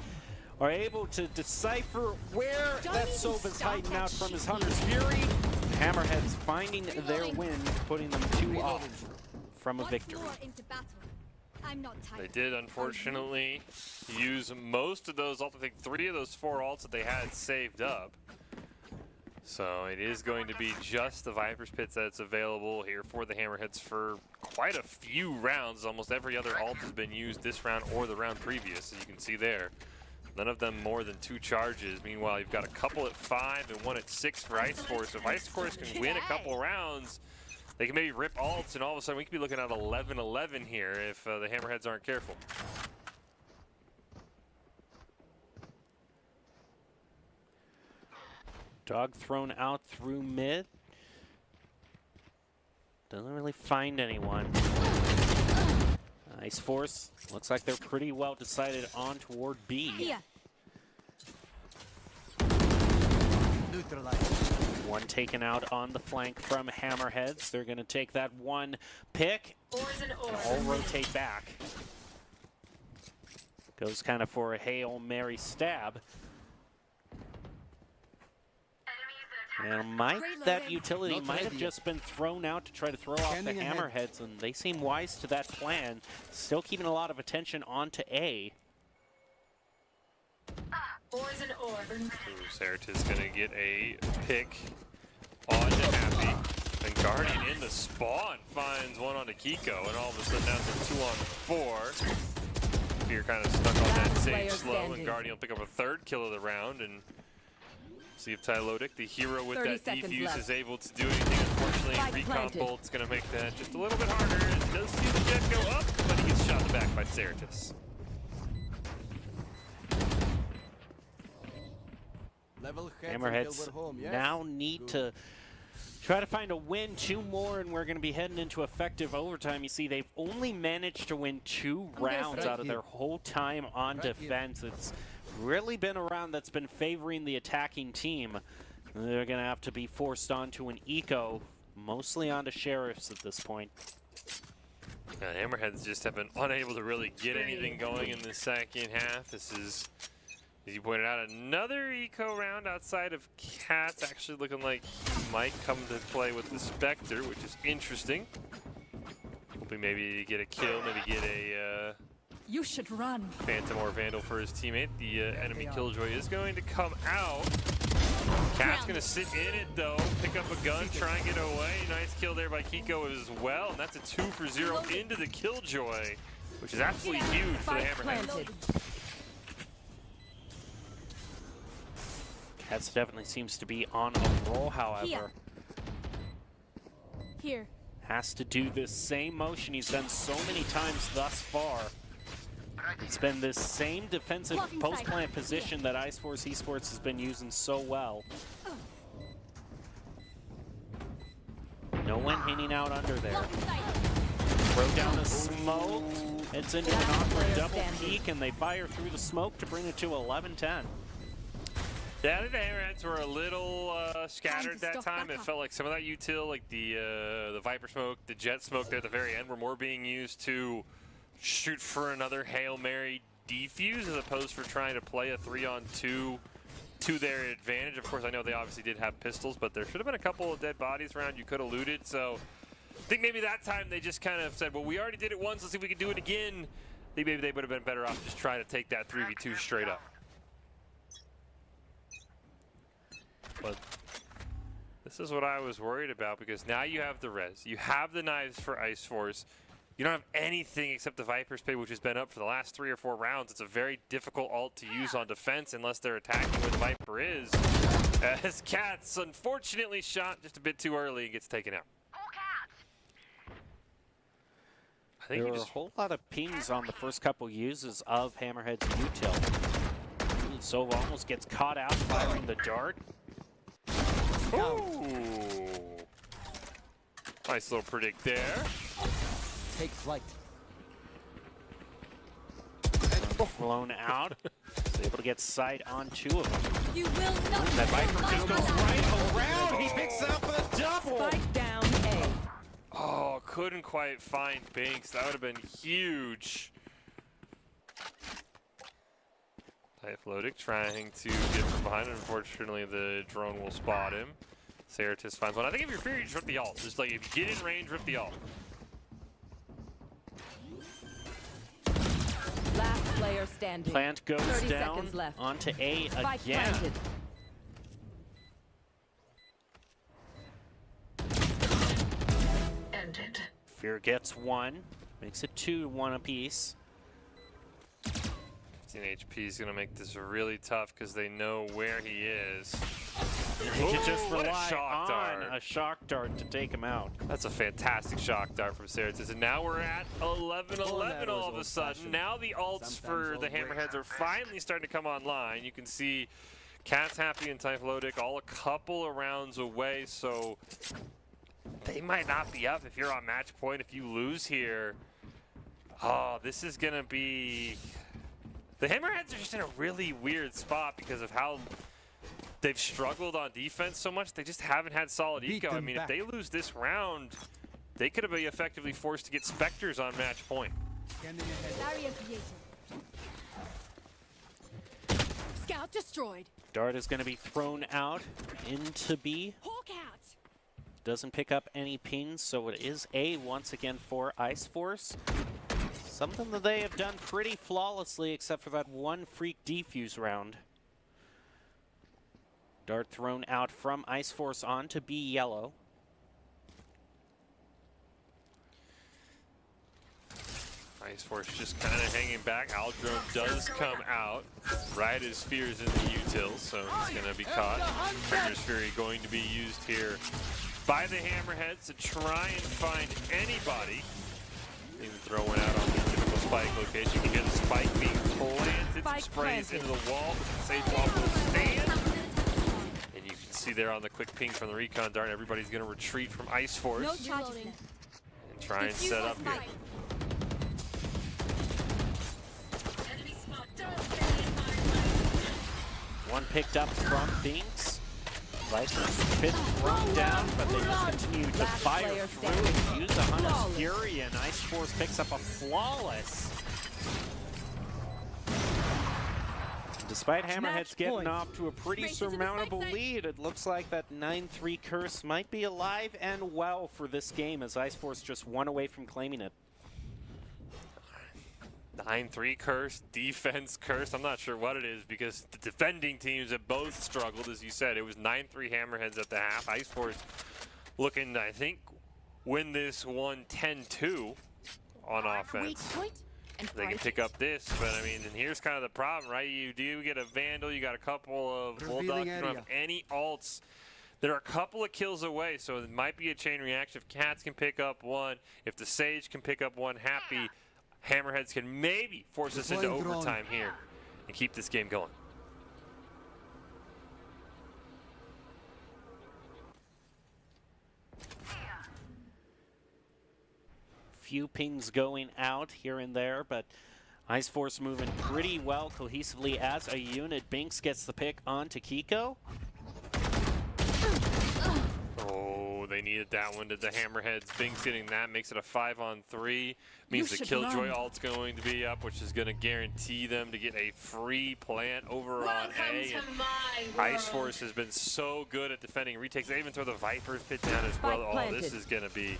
are able to decipher where that Sova is hiding out from his Hunter's Fury. Hammerheads finding their win, putting them 2 off from a victory. They did, unfortunately, use most of those ults. I think 3 of those 4 ults that they had saved up. So it is going to be just the Viper's Pits that's available here for the Hammerheads for quite a few rounds. Almost every other ult has been used this round or the round previous, as you can see there. None of them more than 2 charges. Meanwhile, you've got a couple at 5 and 1 at 6 for Iceforce. If Iceforce can win a couple rounds, they can maybe rip ults, and all of a sudden we could be looking at 11-11 here if the Hammerheads aren't careful. Dog thrown out through mid. Doesn't really find anyone. Iceforce looks like they're pretty well decided on toward B. Here. One taken out on the flank from Hammerheads. They're going to take that one pick. All rotate back. Goes kind of for a Hail Mary stab. And that utility might have just been thrown out to try to throw off the Hammerheads, and they seem wise to that plan. Still keeping a lot of attention onto A. Certus is going to get a pick on to Happy. And Guardian in the spawn finds one onto Kiko, and all of a sudden now it's a 2-on-4. Fear kind of stuck on that sage slow, and Guardian will pick up a 3rd kill of the round. And see if Tylodic, the hero with that defuse, is able to do anything. Unfortunately, Recon Bolt's going to make that just a little bit harder. It does see the jet go up, but he gets shot in the back by Certus. Hammerheads now need to try to find a win, 2 more, and we're going to be heading into effective overtime. You see, they've only managed to win 2 rounds out of their whole time on defense. It's really been a round that's been favoring the attacking team. They're going to have to be forced onto an eco, mostly onto Sheriffs at this point. Hammerheads just have been unable to really get anything going in the second half. This is, as you pointed out, another eco round outside of Cats. Actually looking like he might come to play with the Spectre, which is interesting. Hoping maybe to get a kill, maybe get a You should run. Phantom or Vandal for his teammate. The enemy Killjoy is going to come out. Cat's going to sit in it, though. Pick up a gun, try and get away. Nice kill there by Kiko as well. And that's a 2 for 0 into the Killjoy, which is absolutely huge for the Spike Hammerheads. planted. Cats definitely seems to be on a roll, however. Here. Has to do this same motion he's done so many times thus far. It's been this same defensive post-plant position that Iceforce Esports has been using so well. No one hanging out under there. Throw down a smoke. It's into an awkward double peek, and they fire through the smoke to bring it to 11-10. Yeah, I think the Hammerheads were a little scattered that time. It felt like some of that util, like the Viper smoke, the Jet smoke there at the very end, were more being used to shoot for another Hail Mary defuse as opposed for trying to play a 3-on-2 to their advantage. Of course, I know they obviously did have pistols, but there should have been a couple of dead bodies around you could have looted. So I think maybe that time they just kind of said, well, we already did it once, let's see if we can do it again. I think maybe they would have been better off just trying to take that 3v2 straight up. But this is what I was worried about, because now you have the res, you have the knives for Iceforce, you don't have anything except the Viper spade, which has been up for the last 3 or 4 rounds. It's a very difficult ult to use on defense unless they're attacking where the Viper is. As Cats unfortunately shot just a bit too early and gets taken out. I think There were a whole lot of pings on the first couple uses of Hammerhead's util. Sova almost gets caught out firing the dart. Ooh. Nice little predict there. Take flight. Blown out. He's able to get sight on 2 of them. You will not. That Viper just goes right around. He picks up a double. Spike down A. Oh, couldn't quite find Binks. That would have been huge. Typhlotic trying to get from behind. Unfortunately, the drone will spot him. Ceratus finds one. I think if you're free, you just rip the ult. Just like if you get in range, rip the ult. Last player standing. Plant goes 30 down seconds left. onto A Spike again. planted. Ended. Fear gets 1. Makes it 2-1 apiece. HP is going to make this really tough because they know where he is. They could just what a rely shock on dart. a shock dart to take him out. That's a fantastic shock dart from Ceratus. And now we're at 11-11 all of a sudden. Now the ults for the Hammerheads are finally starting to come online. You can see Cat's Happy and Typhlotic all a couple of rounds away, so they might not be up if you're on match point. If you lose here, oh, this is going to be... The Hammerheads are just in a really weird spot because of how they've struggled on defense so much. They just haven't had solid eco. I mean, if they lose this round, they could be effectively forced to get Spectres on match point. Barrier created. Scout destroyed. Dart is going to be thrown out into B. Hawk out. Doesn't pick up any pings, so it is A once again for Iceforce. Something that they have done pretty flawlessly, except for that one freak defuse round. Dart thrown out from Iceforce onto B yellow. Iceforce just kind of hanging back. Aldrome does come out right as Fear's in the util, so he's going to be caught. Trigger's Fury going to be used here by the Hammerheads to try and find anybody. Even throw one out on the typical spike location. You can hear the spike being planted. Spike Sprays planted. into the wall, but the Sage Wall will stand. And you can see there on the quick ping from the recon dart, everybody's going to retreat from Iceforce No charges left. and try and set up here. One picked up from Binks. Viper's been thrown down, but they just continue to Last fire player through standing. and use the Hunter's Flawless. Fury, and Iceforce picks up a flawless. Despite Hammerheads Match getting point. off to a pretty Race it to the surmountable spike site. lead, it looks like that 9-3 curse might be alive and well for this game as Ice Force just one away from claiming it. 9-3 curse, defense curse. I'm not sure what it is because the defending teams have both struggled, as you said. It was 9-3 Hammerheads at the half. Ice Force looking, I think, win this one 10-2 on Weak offense. point and They can pick up this, but I mean, and here's kind of the problem, right? You do get a Vandal, you got a couple of Bulldogs, you don't have any alts. They're a couple of kills away, so it might be a chain reaction. If Cats can pick up one, if the Sage can pick up one, happy. Hammerheads can maybe force us into overtime here and keep this game going. Few pings going out here and there, but Ice Force moving pretty well cohesively as a unit. Binks gets the pick onto Kiko. Oh, they needed that one to the Hammerheads. Binks getting that makes it a 5-on-3. Means the Killjoy ult's going to be up, which is going to guarantee them to get a free plant over on A. And Ice Force has been so good at defending retakes. They even throw the Viper's pit down as well. Oh, this is going to be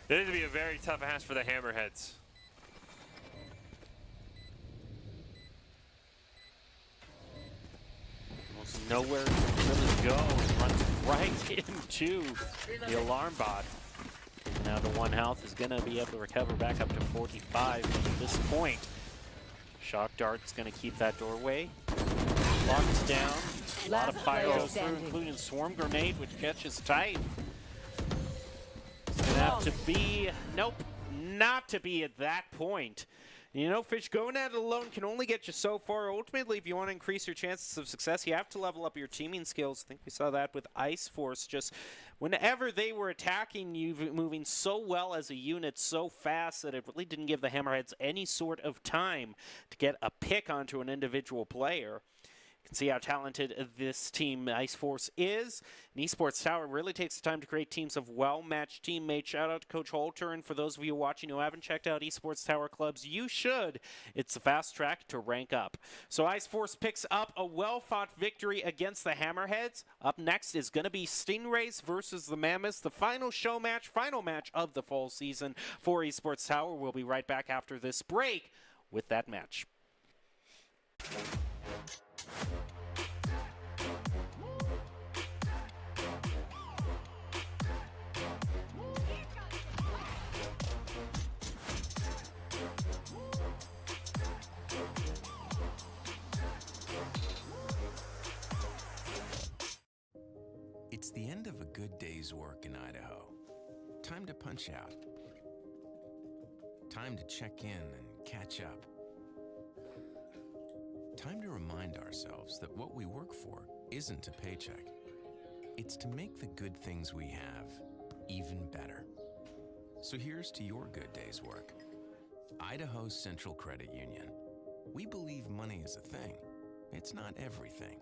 a very tough ask for the Hammerheads. Almost nowhere to really go. And runs right into the alarm bot. Now to 1 health is going to be able to recover back up to 45 at this point. Shock Dart's going to keep that doorway locked down. A lot of fire goes through, including Swarm Grenade, which catches tight. It's going to have to be, nope, not to be at that point. You know, Fish, going at it alone can only get you so far. Ultimately, if you want to increase your chances of success, you have to level up your teaming skills. I think we saw that with Ice Force. Just whenever they were attacking you, moving so well as a unit, so fast that it really didn't give the Hammerheads any sort of time to get a pick onto an individual player. You can see how talented this team, Ice Force, is. And Esports Tower really takes the time to create teams of well-matched teammates. Shout out to Coach Holter, and for those of you watching who haven't checked out Esports Tower clubs, you should. It's a fast track to rank up. So Ice Force picks up a well-fought victory against the Hammerheads. Up next is going to be Stingrays versus the Mammoths, the final final match of the fall season for Esports Tower. We'll be right back after this break with that match. It's the end of a good day's work in Idaho. Time to punch out. Time to check in and catch up. Time to remind ourselves that what we work for isn't a paycheck. It's to make the good things we have even better. So here's to your good day's work. Idaho Central Credit Union. We believe money is a thing. It's not everything.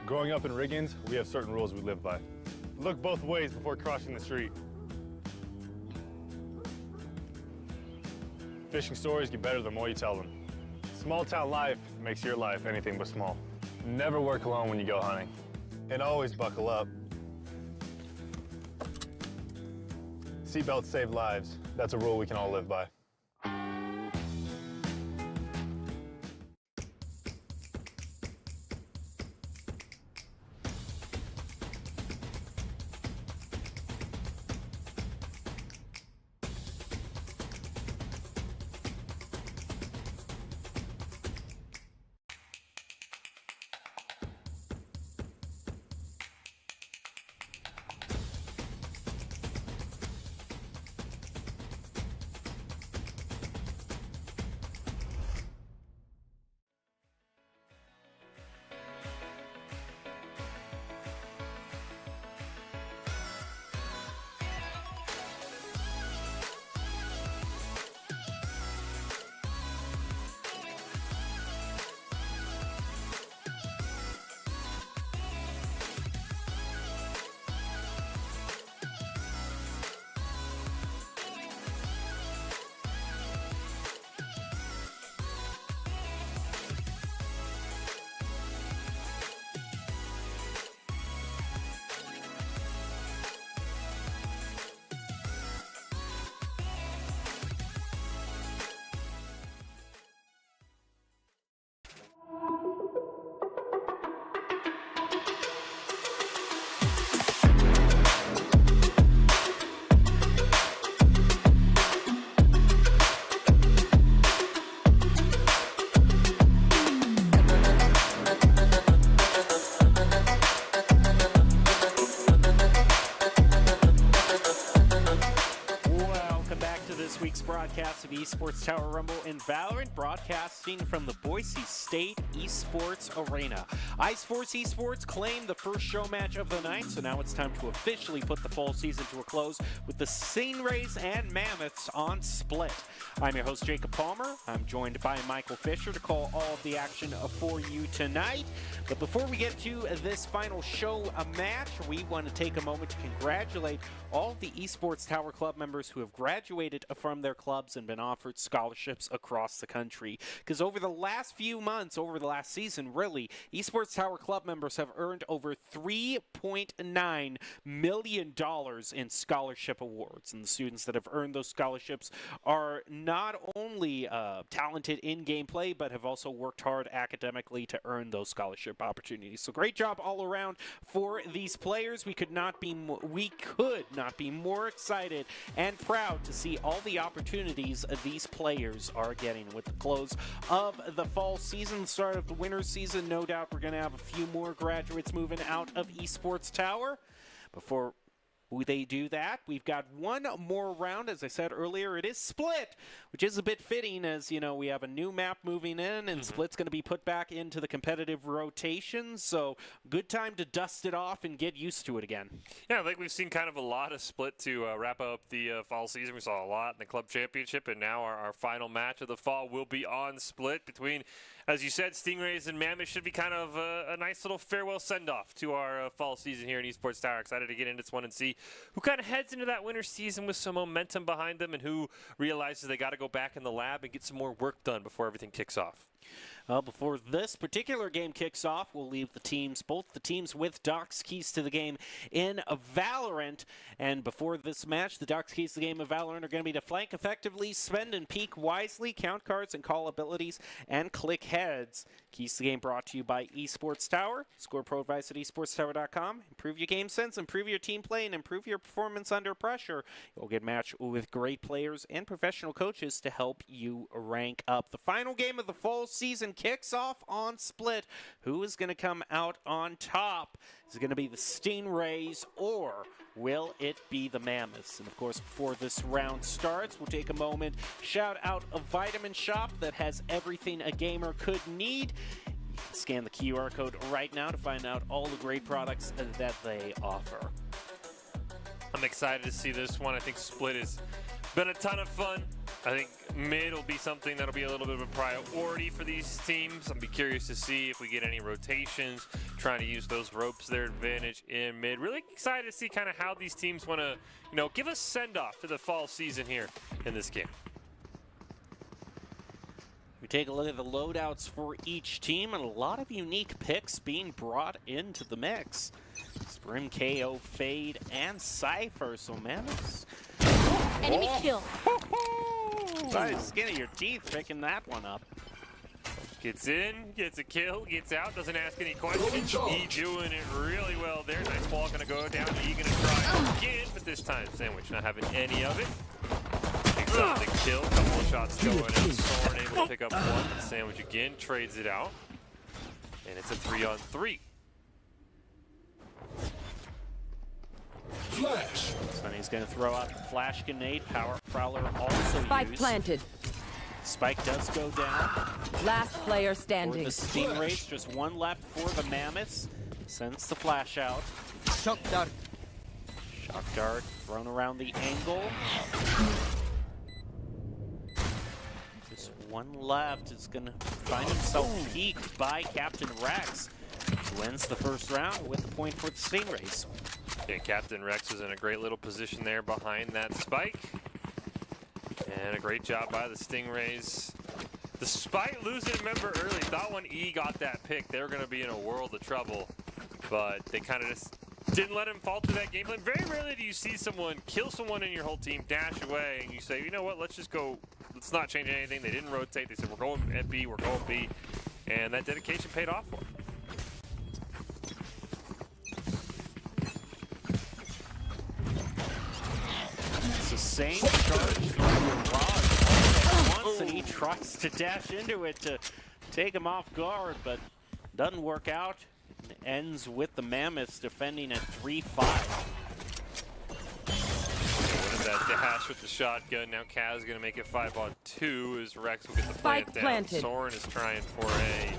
Growing up in Riggins, we have certain rules we live by. Look both ways before crossing the street. Fishing stories get better the more you tell them. Small town life makes your life anything but small. Never work alone when you go hunting. And always buckle up. Seatbelts save lives. That's a rule we can all live by. broadcast of Esports Tower Rumble in Valorant, broadcasting from the Boise State Esports Arena. iSports Esports claimed the first show match of the night, so now it's time to officially put the fall season to a close with the Stingrays and Mammoths on Split. I'm your host, Jacob Palmer. I'm joined by Michael Fisher to call all of the action for you tonight. But before we get to this final show match, we want to take a moment to congratulate all of the Esports Tower Club members who have graduated from their clubs and been offered scholarships across the country. Because over the last few months, over the last season, really, Esports Tower Club members have earned over $3.9 million in scholarship awards. And the students that have earned those scholarships are not only talented in gameplay, but have also worked hard academically to earn those scholarship opportunities. So great job all around for these players. We could not be more excited and proud to see all the opportunities these players are getting. With the close of the fall season, start of the winter season, no doubt we're going to have a few more graduates moving out of Esports Tower. Before they do that, we've got one more round. As I said earlier, it is Split, which is a bit fitting as, you know, we have a new map moving in, and Split's going to be put back into the competitive rotation, so good time to dust it off and get used to it again. Yeah, I think we've seen kind of a lot of Split to wrap up the fall season. We saw a lot in the club championship, and now our final match of the fall will be on Split between, as you said, Stingrays and Mammoth. Should be kind of a nice little farewell send-off to our fall season here in Esports Tower. Excited to get into this one and see who kind of heads into that winter season with some momentum behind them and who realizes they got to go back in the lab and get some more work done before everything kicks off. Before this particular game kicks off, we'll leave both the teams with Doc's keys to the game in Valorant. And before this match, the Doc's keys to the game of Valorant are going to be to flank effectively, spend and peek wisely, count cards and call abilities, and click heads. Keys to the game brought to you by Esports Tower. Score pro advice at esportstower.com. Improve your game sense, improve your team play, and improve your performance under pressure. You'll get matched with great players and professional coaches to help you rank up. The final game of the fall season kicks off on Split. Who is going to come out on top? Is it going to be the Stingrays, or will it be the Mammoths? And of course, before this round starts, we'll take a moment, shout out a vitamin shop that has everything a gamer could need. You can scan the QR code right now to find out all the great products that they offer. I'm excited to see this one. I think Split has been a ton of fun. I think mid will be something that'll be a little bit of a priority for these teams. I'll be curious to see if we get any rotations, trying to use those ropes to their advantage in mid. Really excited to see kind of how these teams want to, you know, give a send-off to the fall season here in this game. We take a look at the loadouts for each team, and a lot of unique picks being brought into the mix. Sprim, KO, Fade, and Cypher. So Mammoths. Enemy kill. By the skin of your teeth picking that one up. Gets in, gets a kill, gets out, doesn't ask any questions. E doing it really well there. Nice ball gonna go down. E gonna try again, but this time Sandwich not having any of it. Picks up the kill, couple of shots going in. Soren able to pick up one. Sandwich again trades it out, and it's a 3-on-3. Flash. Sunny's going to throw out the flash grenade. Power Prowler also Spike used. planted. Spike does go down. Last player For standing. the Stingrays, just one left for the Mammoths. Sends the flash out. Shock dart. Shock dart thrown around the angle. Just one left. Is going to find himself peeked by Captain Rex, who wins the first round with the point for the Stingrays. Yeah, Captain Rex is in a great little position there behind that spike. And a great job by the Stingrays. Despite losing a member early, thought when E got that pick, they were going to be in a world of trouble. But they kind of just didn't let him fall to that game plan. Very rarely do you see someone kill someone in your whole team, dash away, and you say, you know what, let's just go, let's not change anything. They didn't rotate. They said, we're going at B, we're going B. And that dedication paid off for them. It's the same charge through the rod all at once, and he tries to dash into it to take him off guard, but doesn't work out. It ends with the Mammoths defending at 3-5. What is that dash with the shotgun. Now Kaz going to make it 5-on-2 as Rex will get the plant Spike down. planted. Soren is trying for a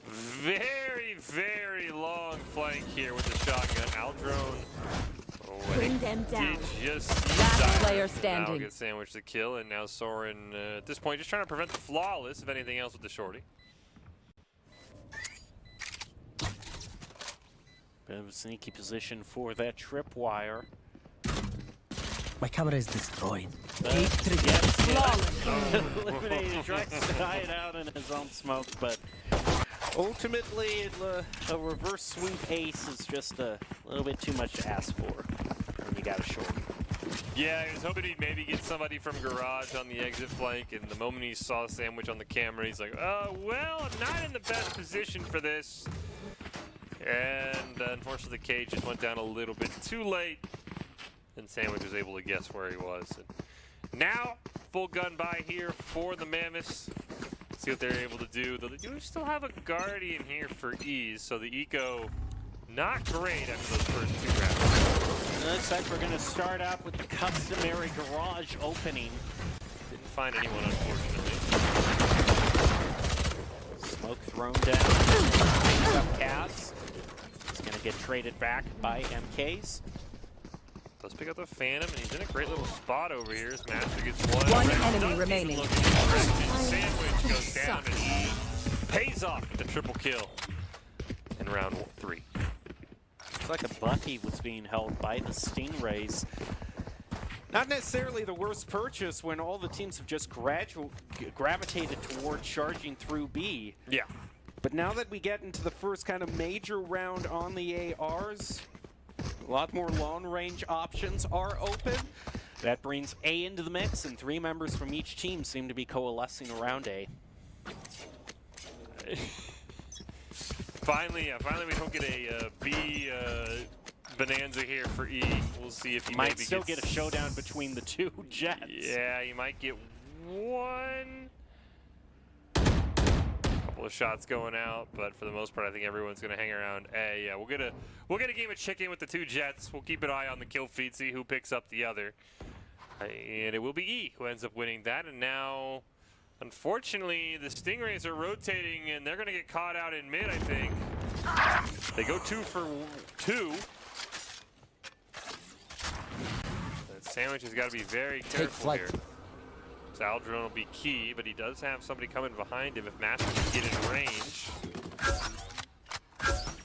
very, very long flank here with the shotgun. Aldrone. Bring them down. Did just Last die. player Now standing. get sandwiched the kill, and now Soren at this point just trying to prevent the flawless, if anything else, with the shorty. Bit of a sneaky position for that tripwire. My camera is destroyed. Eliminated, tries to hide out in his own smoke, but ultimately a reverse sweep ace is just a little bit too much to ask for when you got a short. Yeah, he was hoping he'd maybe get somebody from Garage on the exit flank, and the moment he saw Sandwich on the camera, he's like, well, I'm not in the best position for this. And unfortunately, the cage just went down a little bit too late, and Sandwich was able to guess where he was. And now, full gun buy here for the Mammoths. See what they're able to do. Though they do still have a Guardian here for ease, so the eco not great after those first 2 rounds. It looks like we're going to start out with the customary garage opening. Didn't find anyone, unfortunately. Smoke thrown down. Picks up Kaz. He's going to get traded back by MKs. Does pick up the Phantom, and he's in a great little spot over here. His Master gets One Rex enemy doesn't remaining. even look in the direction. Sandwich goes down, and he pays off with the triple kill in round 3. Looks like a Bucky was being held by the Stingrays. Not necessarily the worst purchase when all the teams have just gravitated toward charging through B. Yeah. But now that we get into the first kind of major round on the ARs, a lot more long range options are open. That brings A into the mix, and 3 members from each team seem to be coalescing around A. Finally we don't get a B bonanza here for E. We'll see if he Might maybe still gets... get a showdown between the 2 Jets. Yeah, you might get one. Couple of shots going out, but for the most part, I think everyone's going to hang around A. Yeah, we'll get a game of chicken with the 2 Jets. We'll keep an eye on the kill feed, see who picks up the other, and it will be E who ends up winning that. And now, unfortunately, the Stingrays are rotating, and they're going to get caught out in mid. I think they go 2 for 2. That Sandwich has got to be very careful here. So Aldrone will be key, but he does have somebody coming behind him if Master can get in range.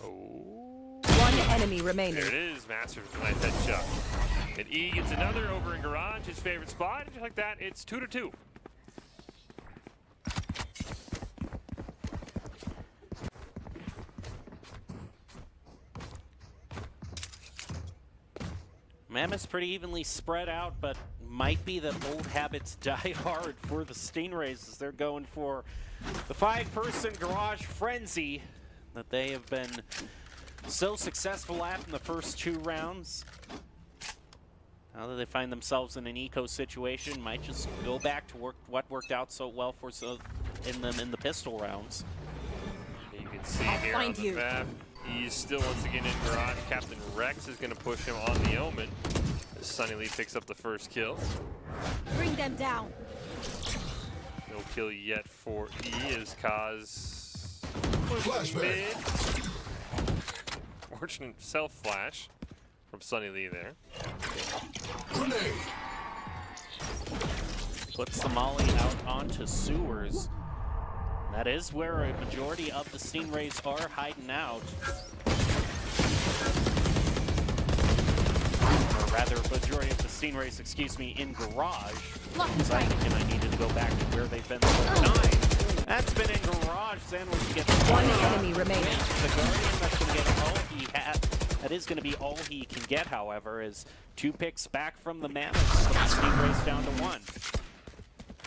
Oh. One enemy remaining. There it is, Master with a nice headshot. And E gets another over in Garage, his favorite spot. And just like that, it's 2-2. Mammoth's pretty evenly spread out, but might be that old habits die hard for the Stingrays as they're going for the 5-person Garage Frenzy that they have been so successful at in the first 2 rounds. Now that they find themselves in an eco situation, might just go back to what worked out so well for in the pistol rounds. You can see here on the map, he's still once again in Garage. Captain Rex is going to push him on the Omen. Sunny Lee picks up the first kill. Bring them down. No kill yet for E as Kaz was mid. Fortunate self-flash from Sunny Lee there. Puts the molly out onto sewers. That is where a majority of the Stingrays are hiding out. Or rather, a majority of the Stingrays, excuse me, in Garage. Because I think I needed to go back to where they've been the whole time. That's been in Garage. Sandwich gets one enemy remaining. The Guardian, that's going to get all he had. That is going to be all he can get, however, is 2 picks back from the Mammoths. The Stingrays down to 1.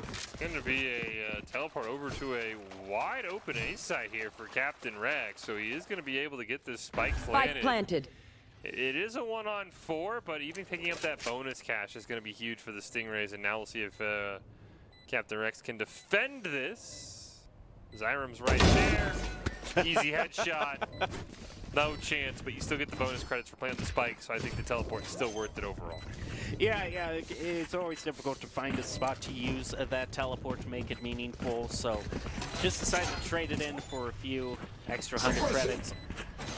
It's going to be a teleport over to a wide open A site here for Captain Rex, so he is going to be able to get this spike planted. Spike planted. It is a 1-on-4, but even picking up that bonus cash is going to be huge for the Stingrays, and now we'll see if Captain Rex can defend this. Zyrum's right there. Easy headshot. no chance, but you still get the bonus credits for planting the spike, so I think the teleport's still worth it overall. Yeah, it's always difficult to find a spot to use that teleport to make it meaningful, so just decided to trade it in for a few extra 100 credits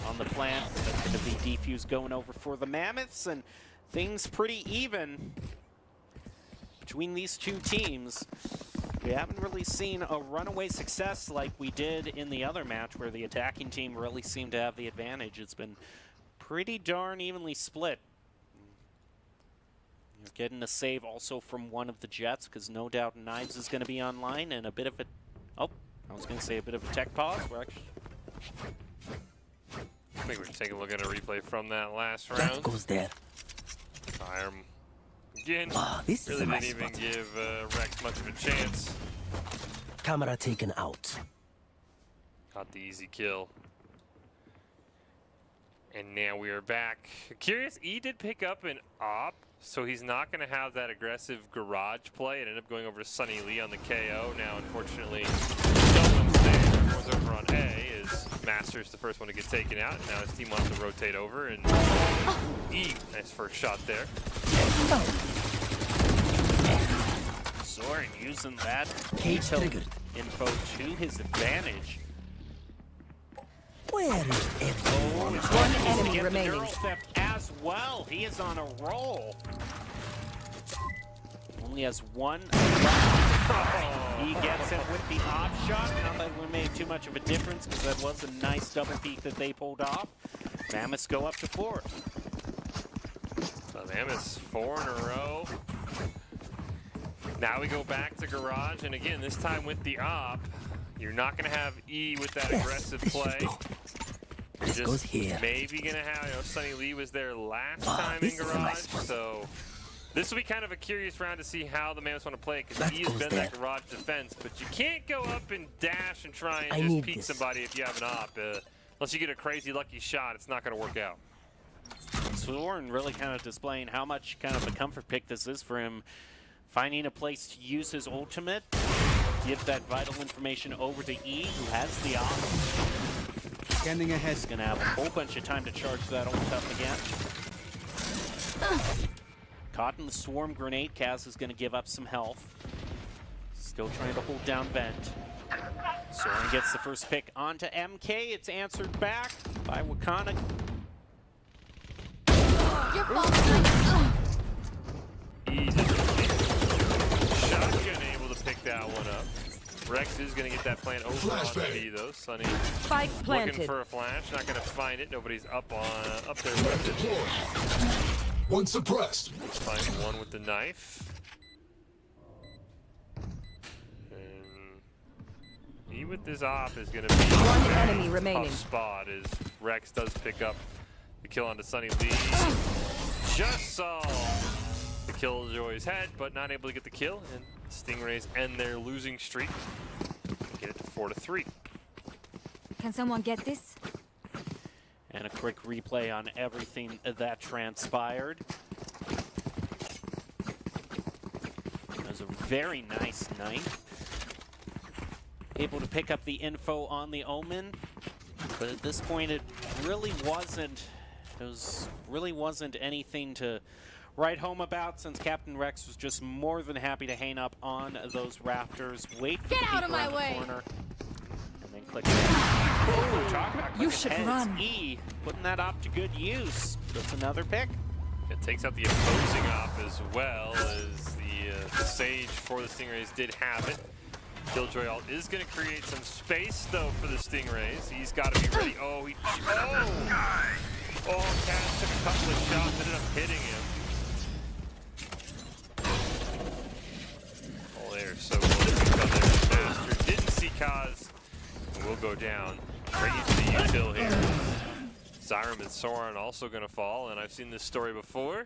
on the plant. That's going to be defuse going over for the Mammoths, and things pretty even between these two teams. We haven't really seen a runaway success like we did in the other match where the attacking team really seemed to have the advantage. It's been pretty darn evenly split. You're getting a save also from one of the Jets because no doubt Knives is going to be online, and a bit of a... Oh, I was going to say a bit of a tech pause. We're actually... I think we're taking a look at a replay from that last That round. goes there. Iron again, Ah, this is really a nice didn't even spot. give Rex much of a chance. Camera taken out. Got the easy kill. And now we are back. Curious, E did pick up an op, so he's not going to have that aggressive garage play. It ended up going over to Sunny Lee on the KO. Now, unfortunately, no one's there. Everyone's over on A, as Master's the first one to get taken out. And now his team wants to rotate over, and E, nice first shot there. Soren using that Cage intel triggered. info to his advantage. Where is everyone? One enemy Get the remaining. neural theft as well. He is on a roll. Only has one left. He gets it with the op shot. Not that it made too much of a difference because that was a nice double peek that they pulled off. Mammoths go up to 4. So Mammoths 4 in a row. Now we go back to garage, and again, this time with the op. You're not going to have E with that Yes, aggressive this should play. go. You're This just goes here. maybe going to have, Sunny Lee was there last Ah, time this in is a garage, nice one. so this will be kind of a curious round to see how the Mammoths want to play it, because That E has goes been there. that garage defense, but you can't go up and dash and try I and just need peek this. somebody if you have an op. Unless you get a crazy lucky shot, it's not going to work out. Soren really kind of displaying how much kind of a comfort pick this is for him. Finding a place to use his ultimate, give that vital information over to E, who has the op. Scanning ahead. He's going to have a whole bunch of time to charge that ult up again. Caught in the swarm grenade, Kaz is going to give up some health. Still trying to hold down Vent. Soren gets the first pick onto MK. It's answered back by Wakana. Your fault. E just shotgun able to pick that one up. Rex is going to get that plant over on B though. Sunny Spike looking planted. for a flash, not going to find it. Nobody's up there with it. One suppressed. Finds one with the knife. And E with this op is going to be One a enemy tough remaining. spot as Rex does pick up the kill onto Sunny Lee. Just saw the Killjoy's head, but not able to get the kill. And Stingrays end their losing streak. Get it to 4-3. Can someone get this? And a quick replay on everything that transpired. That was a very nice knife. Able to pick up the info on the Omen, but at this point it really wasn't. Really wasn't anything to write home about, since Captain Rex was just more than happy to hang up on those rafters, wait for Get the out peek of my around the way. corner, and then click. Oh, talk about You clicking should heads. run. E putting that op to good use. That's another pick. It takes out the opposing op as well, as the Sage for the Stingrays did have it. Killjoy ult is going to create some space, though, for the Stingrays. He's got to be ready. Oh, Cash took a couple of shots, ended up hitting him. Oh, there. So Master didn't see Kaz. Will go down. Right into the util here. Zyram and Soren also going to fall, and I've seen this story before.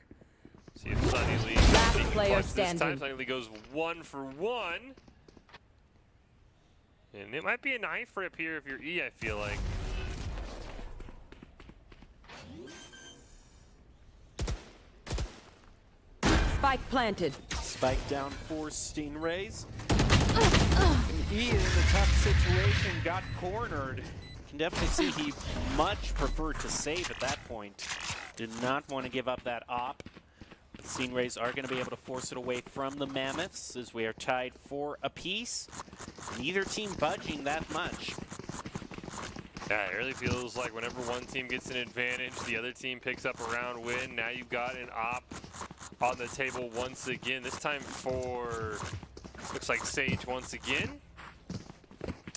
See if Sunny Lee Last can player clutch this time. standing. Sunny Lee goes 1 for 1. And it might be a knife rip here if you're E, I feel like. Spike planted. Spike down for Stingrays. E in a tough situation, got cornered. can definitely see he much preferred to save at that point. Did not want to give up that op. The Stingrays are going to be able to force it away from the Mammoths as we are tied 4 apiece. Neither team budging that much. Yeah, it really feels like whenever one team gets an advantage, the other team picks up a round win. Now you've got an op on the table once again. This time for, looks like Sage once again.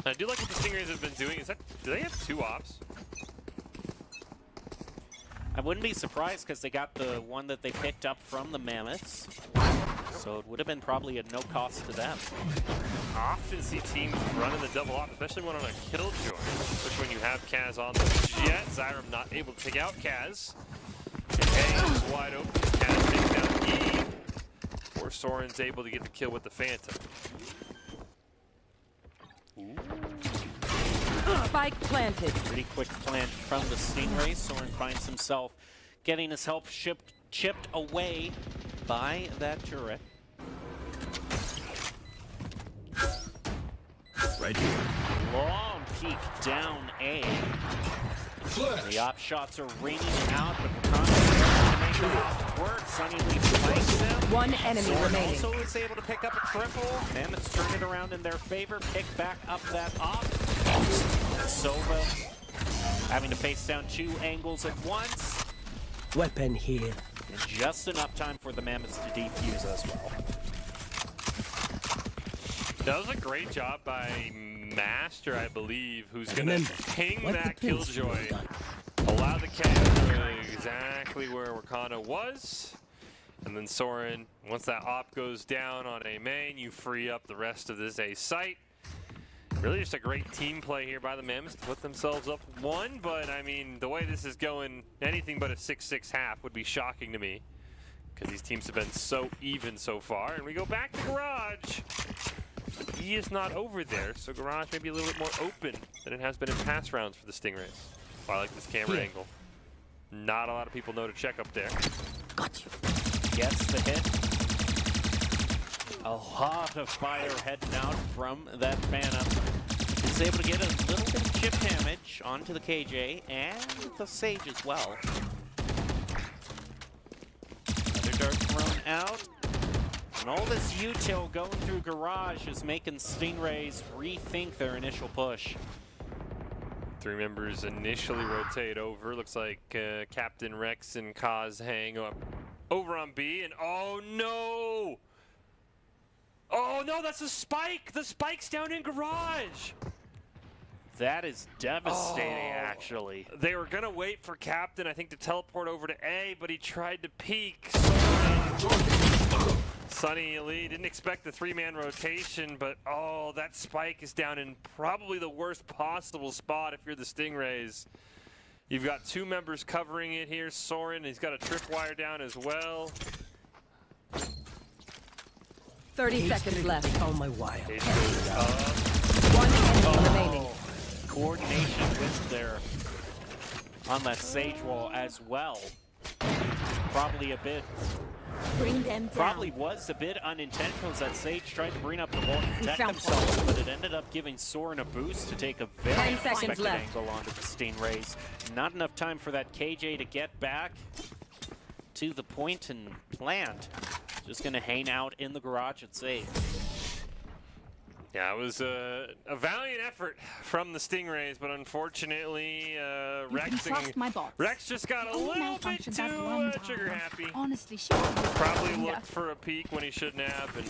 I do like what the Stingrays have been doing. Do they have 2 ops? I wouldn't be surprised because they got the one that they picked up from the Mammoths. So it would have been probably at no cost to them. Often see teams running the double op, especially when on a killjoy. Especially when you have Kaz on the jet. Zyram not able to take out Kaz. And A is wide open. Kaz takes down E. Before Soren's able to get the kill with the Phantom. Spike planted. Pretty quick plant from the Stingray. Soren finds himself getting his health chipped away by that turret. Right here. Long peek down A. Flash. The op shots are raining out, but Wakanda to make the op work. Sunny Leaf flanks him. One enemy Soren remaining. also is able to pick up a triple. Mammoths turn it around in their favor, pick back up that op. Sova having to face down 2 angles at once. Weapon here. And just enough time for the Mammoths to defuse as well. That was a great job by Master, I believe, who's going to Remember, ping let that the pins killjoy. feel done. Allow the cat to know exactly where Wakanda was. And then Soren, once that op goes down on a main, you free up the rest of this A site. Really just a great team play here by the Mammoths to put themselves up 1, but I mean, the way this is going, anything but a 6-6 half would be shocking to me. Because these teams have been so even so far. And we go back to Garage. But E is not over there, so Garage may be a little bit more open than it has been in past rounds for the Stingrays. I like this camera angle. Not a lot of people know to check up there. Got you. Gets the hit. A lot of fire heading out from that Phantom. Is able to get a little bit of chip damage onto the KJ and the Sage as well. Another dart thrown out. And all this util going through Garage is making Stingrays rethink their initial push. 3 members initially rotate over. Looks like Captain Rex and Kaz hang up over on B. And oh no! Oh no, that's a spike! The spike's down in Garage! That is devastating, actually. They were gonna wait for Captain, I think, to teleport over to A, but he tried to peek. Sunny Lee didn't expect the 3-man rotation, but oh, that spike is down in probably the worst possible spot if you're the Stingrays. You've got 2 members covering it here. Soren, he's got a tripwire down as well. 30 seconds left. On my wire. Page goes up. One enemy remaining. Coordination with their on that Sage wall as well. Probably a bit. Bring them down. Probably was a bit unintentional as that Sage tried to bring up the wall to protect found themselves, but it ended up giving Soren a boost to take a very 10 seconds unexpected left. angle onto the Stingrays. Not enough time for that KJ to get back to the point and plant. Just going to hang out in the Garage at Sage. Yeah, it was a valiant effort from the Stingrays, but unfortunately, Rex just got a little bit too trigger happy. Honestly, she Probably looked for a peek when he shouldn't have, and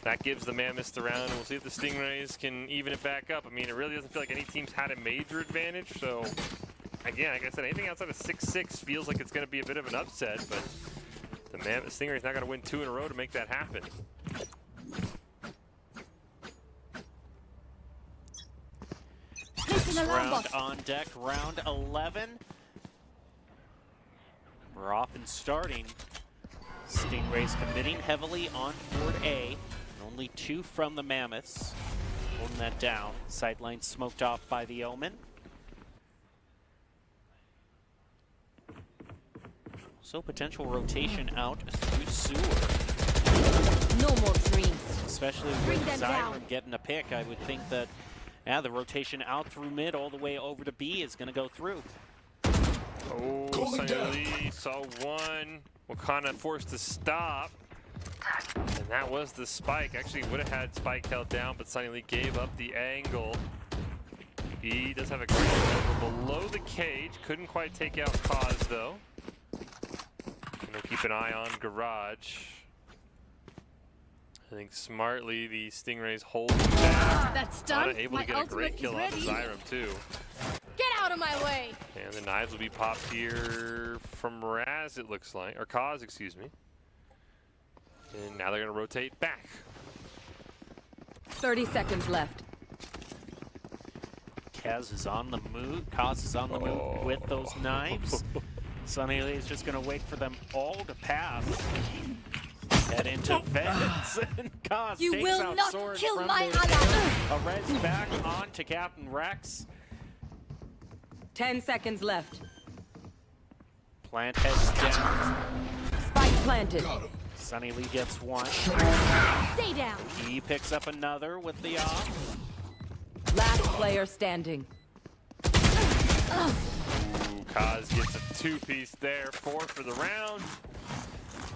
that gives the Mammoths the round. We'll see if the Stingrays can even it back up. I mean, it really doesn't feel like any team's had a major advantage, so again, like I said, anything outside of 6-6 feels like it's going to be a bit of an upset, but the Stingrays not going to win 2 in a row to make that happen. Round on deck, round 11. We're off and starting. Stingrays committing heavily on Fort A. Only 2 from the Mammoths. Holding that down. Sideline smoked off by the Omen. So potential rotation out through Sewer. No more dreams. Especially with Zyram getting a pick, I would think that Yeah, the rotation out through mid all the way over to B is going to go through. Oh, Going Sunny down. Lee saw one. Wakana forced to stop. And that was the spike. Actually, would have had spike held down, but Sunny Lee gave up the angle. He does have a great angle below the cage. Couldn't quite take out Cause, though. Gonna keep an eye on Garage. I think smartly the Stingrays hold him back. That's Not done. able My to get a great ultimate kill is on ready. Zyram, too. Get out of my way. And the knives will be popped here from Raz, it looks like. Or Cause, excuse me. And now they're going to rotate back. 30 seconds left. Kaz is on the move. Kaz is on the move with those knives. Sunny Lee is just going to wait for them all to pass. Head into Vents, and Kaz You takes will out not Soren kill from my mid. ally. A res back on to Captain Rex. 10 seconds left. Plant heads down. Spike planted. Got him. Sunny Lee gets one. Stay down. He picks up another with the off. Last player standing. Ooh, Kaz gets a two-piece there. 4 for the round.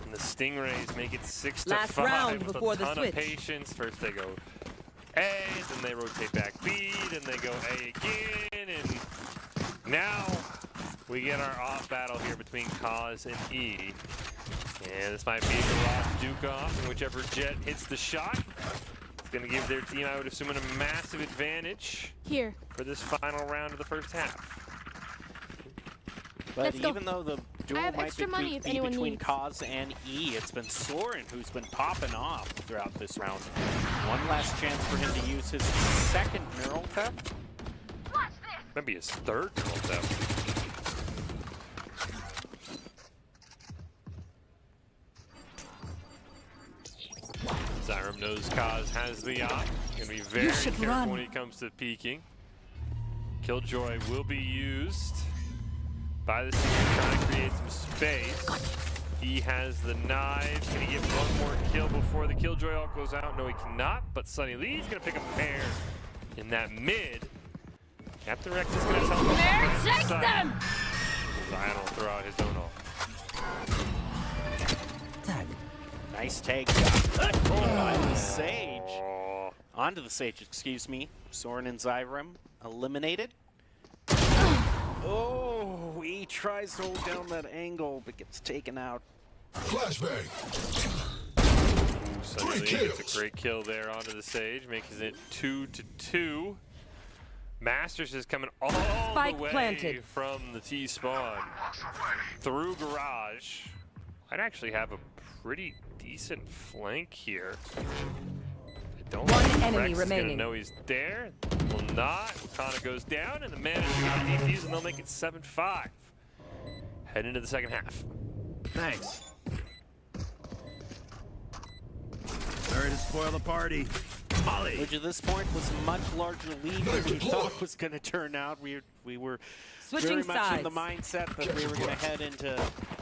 And the Stingrays make it 6 to Last 5 round with before a the ton switch. of patience. First they go A, then they rotate back B, then they go A again, and now we get our off battle here between Kaz and E. And this might be a Garage Duke off, and whichever jet hits the shot, it's going to give their team, I would assume, a massive advantage Here. for this final round of the first half. But Let's go. even though the duel have might extra money if be anyone between needs. Kaz and E, it's been Soren who's been popping off throughout this round. One last chance for him to use his second neural theft. Maybe his third neural theft. Zyram knows Kaz has the op. Gonna be very careful run. when he comes to peeking. Killjoy will be used by the team trying to create some space. He has the knives. Can he get one more kill before the Killjoy ult goes out? No, he cannot. But Sunny Lee's gonna pick a pair in that mid. Captain Rex is gonna tell him. There, take them. Zion will throw out his own ult. Tag. Nice take shot. Oh, by the Sage. Oh, Onto the Sage, excuse me. Soren and Zyram eliminated. Oh, he tries to hold down that angle, but gets taken out. Flashbang. Sunny Lee Three gets a kills. great kill there onto the Sage, making it 2-2. Masters is coming all Spike the way planted. from the T-spawn through Garage. I'd actually have a pretty decent flank here. I don't One think enemy Rex is gonna remaining. know he's there. Will not. Wakana goes down, and the manager DPs, and they'll make it 7-5. Head into the second half. Thanks. Sorry to spoil the party. Molly. Which at this point was a much larger lead than we thought it was going to turn out. We were Switching very much in the sides. mindset that we were going to head into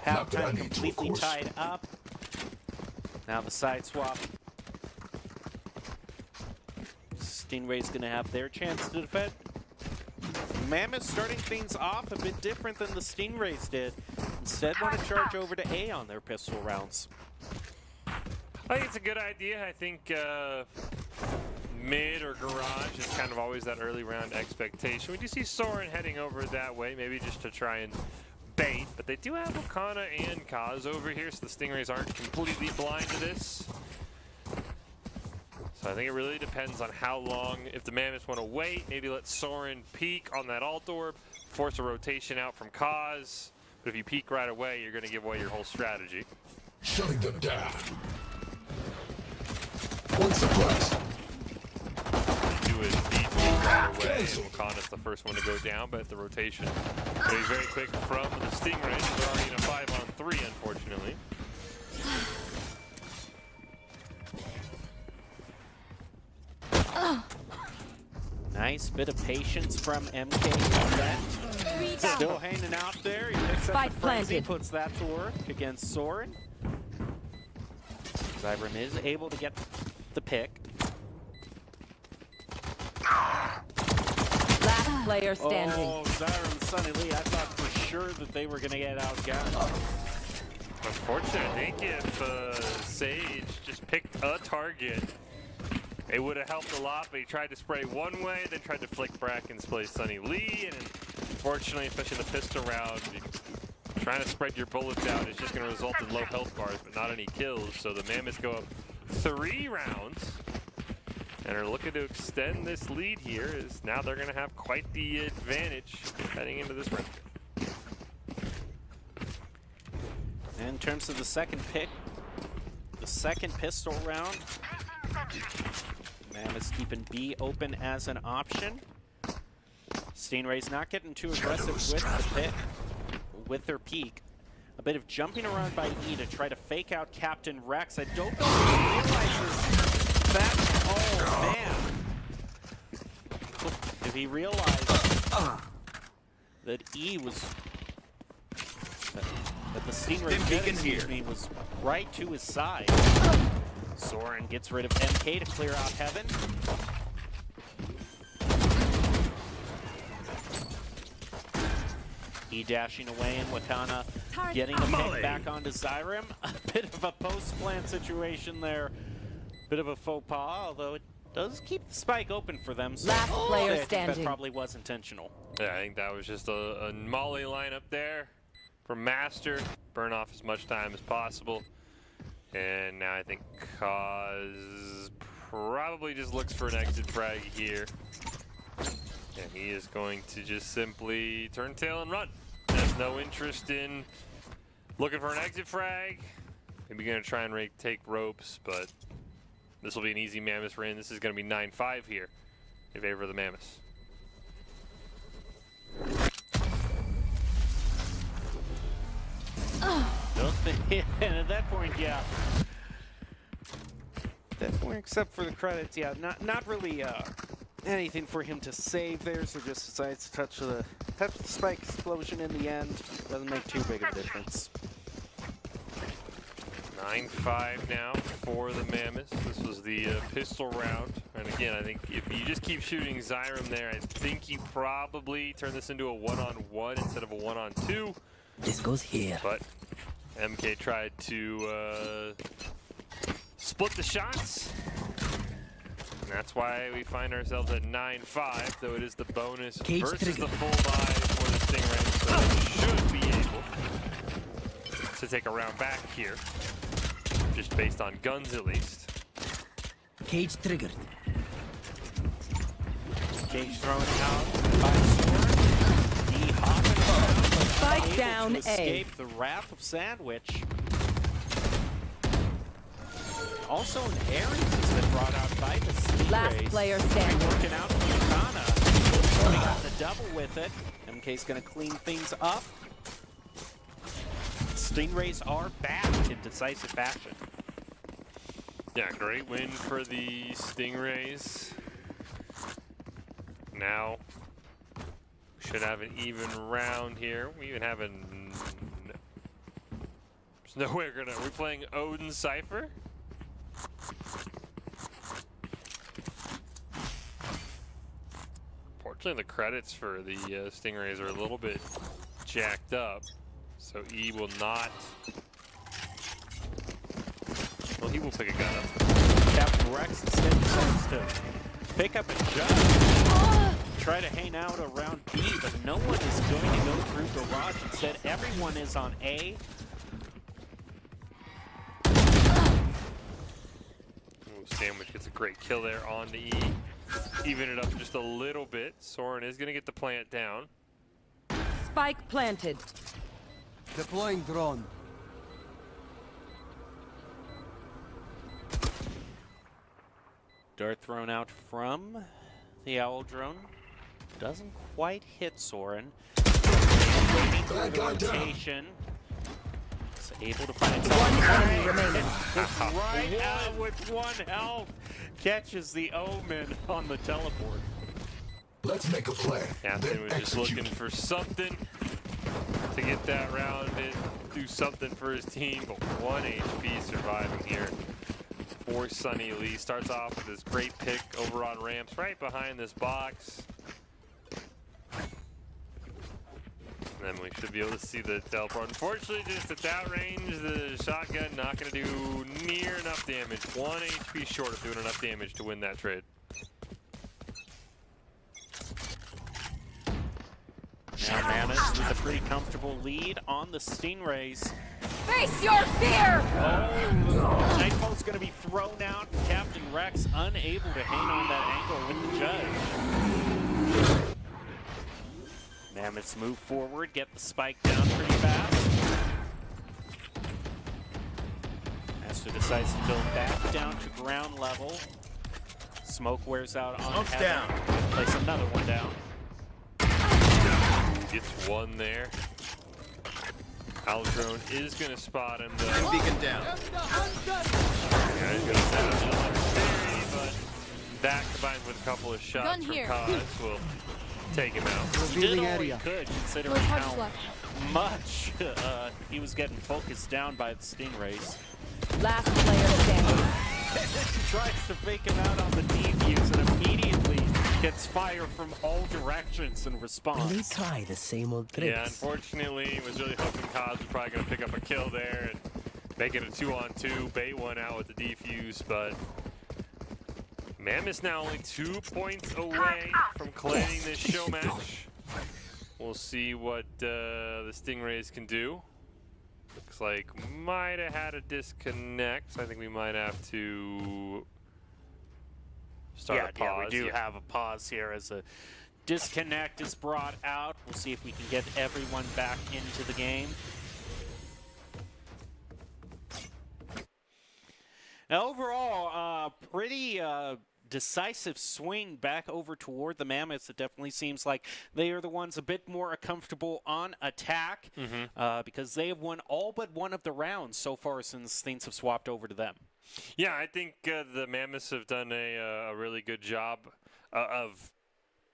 Not that I halftime need to, of completely course. tied up. Now the side swap. Stingray's going to have their chance to defend. Mammoth starting things off a bit different than the Stingrays did. Instead want to charge over to A on their pistol rounds. I think it's a good idea. I think mid or Garage is kind of always that early round expectation. We do see Soren heading over that way, maybe just to try and bait, but they do have Wakana and Kaz over here, so the Stingrays aren't completely blind to this. So I think it really depends on how long, if the Mammoths want to wait, maybe let Soren peek on that alt orb, force a rotation out from Kaz, but if you peek right away, you're going to give away your whole strategy. Shutting them down. One suppressed. Do it deep right away. Wakana's the first one to go down, but the rotation will be very quick from the Stingrays. They're already in a 5-on-3, unfortunately. Nice bit of patience from MK. Still hanging out there. He picks up Spike the frenzy, planted. puts that to work against Soren. Zyram is able to get the pick. player standing. Oh, Zyra and Sunny Lee, I thought for sure that they were going to get outgunned. Unfortunately, I think if Sage just picked a target, it would have helped a lot, but he tried to spray one way, then tried to flick Bracken's play Sunny Lee, and unfortunately, especially in the pistol round, trying to spread your bullets out is just going to result in low health bars, but not any kills. So the Mammoths go up 3 rounds and are looking to extend this lead here, as now they're going to have quite the advantage heading into this round. In terms of the second pick, the second pistol round, Mammoths keeping B open as an option. Stingray's not getting too aggressive with the pick, with their peak. A bit of jumping around by E to try to fake out Captain Rex. I don't know if he realizes that. Oh, man. If he realized that E was... That the Stingray was right to his side. Soren gets rid of MK to clear out Heaven. E dashing away and Wakana getting a pick back onto Zyrim. A bit of a post-plant situation there. Bit of a faux pas, although it does keep the spike open for them. So Last player I think standing. that probably was intentional. Yeah, I think that was just a Molly lineup there from Master. Burn off as much time as possible. And now I think Kaz probably just looks for an exit frag here. And he is going to just simply turn tail and run. Has no interest in looking for an exit frag. Maybe going to try and take ropes, but this will be an easy Mammoth win. This is going to be 9-5 here in favor of the Mammoths. And at that point, yeah. At that point, except for the credits, yeah, not really anything for him to save there, so just decides to touch the spike explosion in the end. Doesn't make too big of a difference. 9-5 now for the Mammoths. This was the pistol round. And again, I think if you just keep shooting Zyrim there, I think you probably turn this into a 1-on-1 instead of a 1-on-2. This goes here. But MK tried to split the shots. And that's why we find ourselves at 9-5, though it is the bonus Cage versus trigger. the full buy for the Stingray. So they should be able to take a round back here, just based on guns at least. Cage triggered. Cage thrown out by Soren. D hopping around, Spike able down to A. escape the wrath of Sandwich. Also, an Ares has been brought out by the Stingrays. Last player standing. Working out Katana. Starting out the double with it. MK's going to clean things up. Stingrays are back in decisive fashion. Yeah, great win for the Stingrays. Now, we should have an even round here. We even have an... There's no way we're gonna... Are we playing Odin Cypher? Fortunately, the credits for the Stingrays are a little bit jacked up. So E will not... Well, he will pick a gun up. Captain Rex instead decides to pick up a jug. Try to hang out around B, but no one is going to go through garage. Instead, everyone is on A. Ooh, Sandwich gets a great kill there on the E. Even it up just a little bit. Soren is going to get the plant down. Spike planted. Deploying drone. Dart thrown out from the Owl drone. Doesn't quite hit Soren. Waiting for the rotation. Is able to find One enemy himself. remaining. Right out with 1 health. Catches the Omen on the teleport. Let's make a play. Captain then was just execute. looking for something to get that round and do something for his team, but 1 HP surviving here for Sunny Lee. Starts off with this great pick over on ramps right behind this box. And then we should be able to see the teleport. Unfortunately, just at that range, the shotgun not going to do near enough damage. 1 HP short of doing enough damage to win that trade. Now Mammoth with a pretty comfortable lead on the Stingrays. Face your fear! Oh, Nightfall's going to be thrown out. Captain Rex unable to hang on that angle with the judge. Mammoths move forward, get the spike down pretty fast. Master decides to go back down to ground level. Smoke wears out on Smoke's Heaven. down. Place another one down. Gets one there. Aldrone is going to spot him though. Beacon down. Yeah, he's going to set up another parry, but that combined with a couple of shots Gun from here. Kaz will take him out. He did all he could, considering No charges how left. much he was getting focused down by the Stingrays. Last player standing. Tries to fake him out on the defuse and immediately gets fire from all directions in response. They try the same old tricks. Yeah, unfortunately, was really hoping Kaz was probably going to pick up a kill there and make it a 2-on-2, bait one out with the defuse, but Mammoth's now only 2 points away from claiming this show match. We'll see what the Stingrays can do. Looks like might have had a disconnect, so I think we might have to start a pause. Yeah, we do have a pause here as a disconnect is brought out. We'll see if we can get everyone back into the game. Now, overall, pretty decisive swing back over toward the Mammoths. It definitely seems like they are the ones a bit more comfortable on attack because they have won all but one of the rounds so far since things have swapped over to them. Yeah, I think the Mammoths have done a really good job of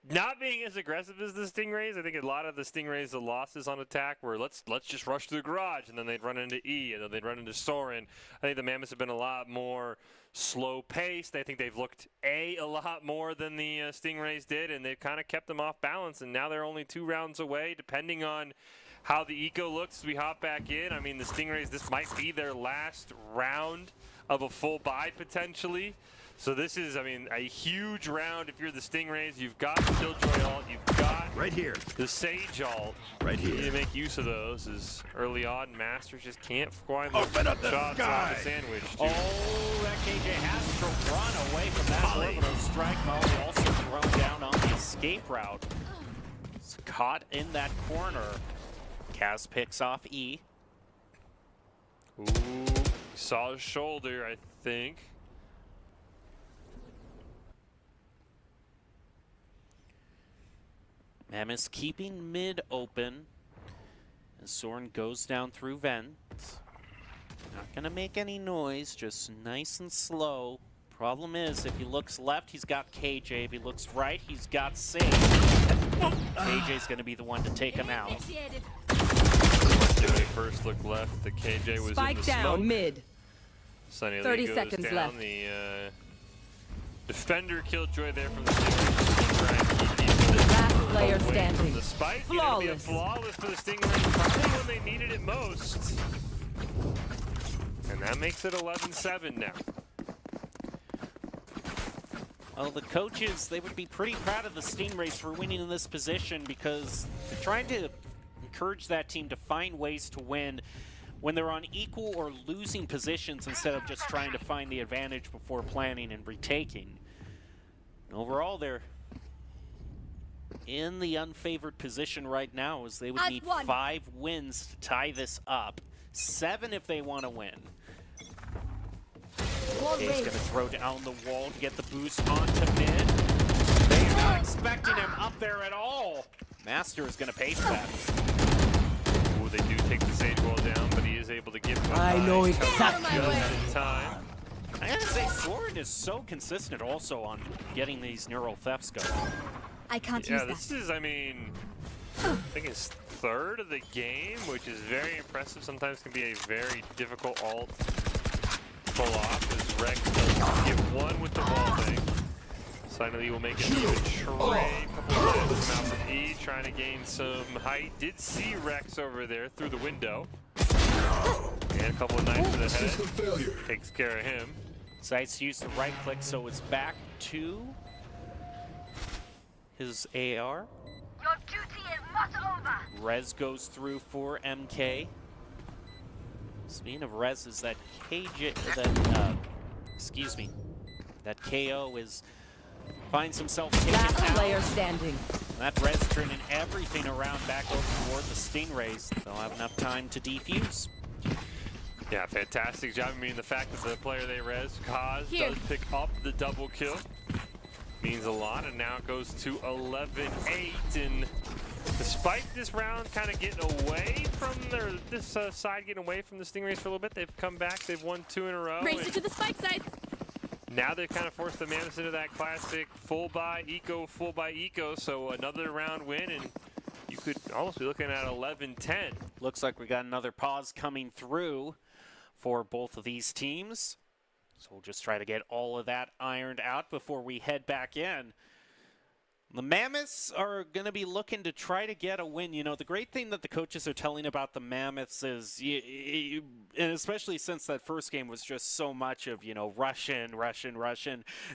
not being as aggressive as the Stingrays. I think a lot of the Stingrays, the losses on attack were let's just rush to the garage, and then they'd run into E, and then they'd run into Soren. I think the Mammoths have been a lot more slow-paced. I think they've looked a lot more than the Stingrays did, and they've kind of kept them off balance, and now they're only 2 rounds away, depending on how the eco looks as we hop back in. I mean, the Stingrays, this might be their last round of a full buy, potentially. So this is, I mean, a huge round if you're the Stingrays. You've got the Killjoy ult. You've got Right here. the Sage ult. Right You need here. to make use of those as early on. Masters just can't find Open up the shots on sky. the sandwich. Dude. Oh, that KJ has to run away from that Molly. orbital strike. Molly also thrown down on the escape route. It's caught in that corner. Kaz picks off E. Ooh, saw his shoulder, I think. Mammoth's keeping mid open. And Soren goes down through vents. Not gonna make any noise, just nice and slow. Problem is, if he looks left, he's got KJ. If he looks right, he's got Sage. KJ's gonna be the one to take him out. Initiated. When they first looked left, the KJ was Spike in the down smoke. mid. Sunny 30 Lee goes seconds down. left. The defender Killjoy there from the Stingrays. Last player Away standing. from the spike. It'll be a Flawless. flawless for the Stingrays, probably when they needed it most. And that makes it 11-7 now. Well, the coaches, they would be pretty proud of the Stingrays for winning in this position because they're trying to encourage that team to find ways to win when they're on equal or losing positions instead of just trying to find the advantage before planning and retaking. And overall, they're in the unfavored position right now as they would As need one. 5 wins to tie this up. 7 if they want to win. Wall He's raised. going to throw down the wall to get the boost onto mid. They are not expecting him up there at all. Master is going to pay for that. Ooh, they do take the Sage wall down, but he is able to get I know exactly. Out of my way. in time. I gotta say, Soren is so consistent also on getting these neural thefts going. I can't Yeah, use this is, I mean, I think his 3rd of the game, which is very impressive. Sometimes can be a very difficult ult to pull off, as Rex does get one with the wall thing. Sunny will make an even trade. Couple of plays come out from E, trying to gain some height. Did see Rex over there through the window. And a couple of knives to the head. Takes care of him. Decides to use the right click, so it's back to his AR. Your duty is not over. Rez goes through for MK. Speaking of Rez, is that that KO finds himself taken Last out. player standing. That Rez turning everything around back over toward the Stingrays. They'll have enough time to defuse. Yeah, fantastic job. I mean, the fact that the player they res, Kaz, Here. does pick up the double kill means a lot, and now it goes to 11-8. And despite this round kind of getting away from this side getting away from the Stingrays for a little bit, they've come back. They've won 2 in a row. Race it to the spike sites. Now they've kind of forced the Mammoths into that classic full buy eco. So another round win, and you could almost be looking at 11-10. Looks like we got another pause coming through for both of these teams. So we'll just try to get all of that ironed out before we head back in. The Mammoths are going to be looking to try to get a win. You know, the great thing that the coaches are telling about the Mammoths is, and especially since that first game was just so much of, Russian.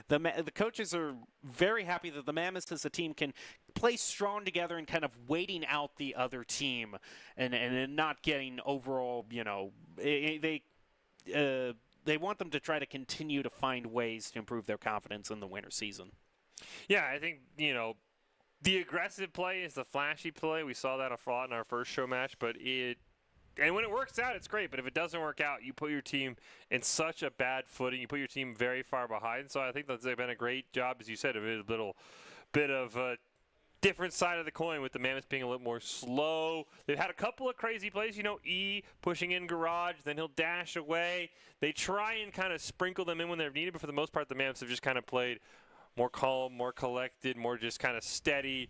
The coaches are very happy that the Mammoths as a team can play strong together and kind of waiting out the other team and not getting overall, they want them to try to continue to find ways to improve their confidence in the winter season. Yeah, I think, the aggressive play is the flashy play. We saw that a lot in our first show match, and when it works out, it's great. But if it doesn't work out, you put your team in such a bad footing. You put your team very far behind. So I think that they've been a great job, as you said, of a little bit of a different side of the coin with the Mammoths being a little more slow. They've had a couple of crazy plays, E pushing in garage, then he'll dash away. They try and kind of sprinkle them in when they're needed, but for the most part, the Mammoths have just kind of played more calm, more collected, more just kind of steady,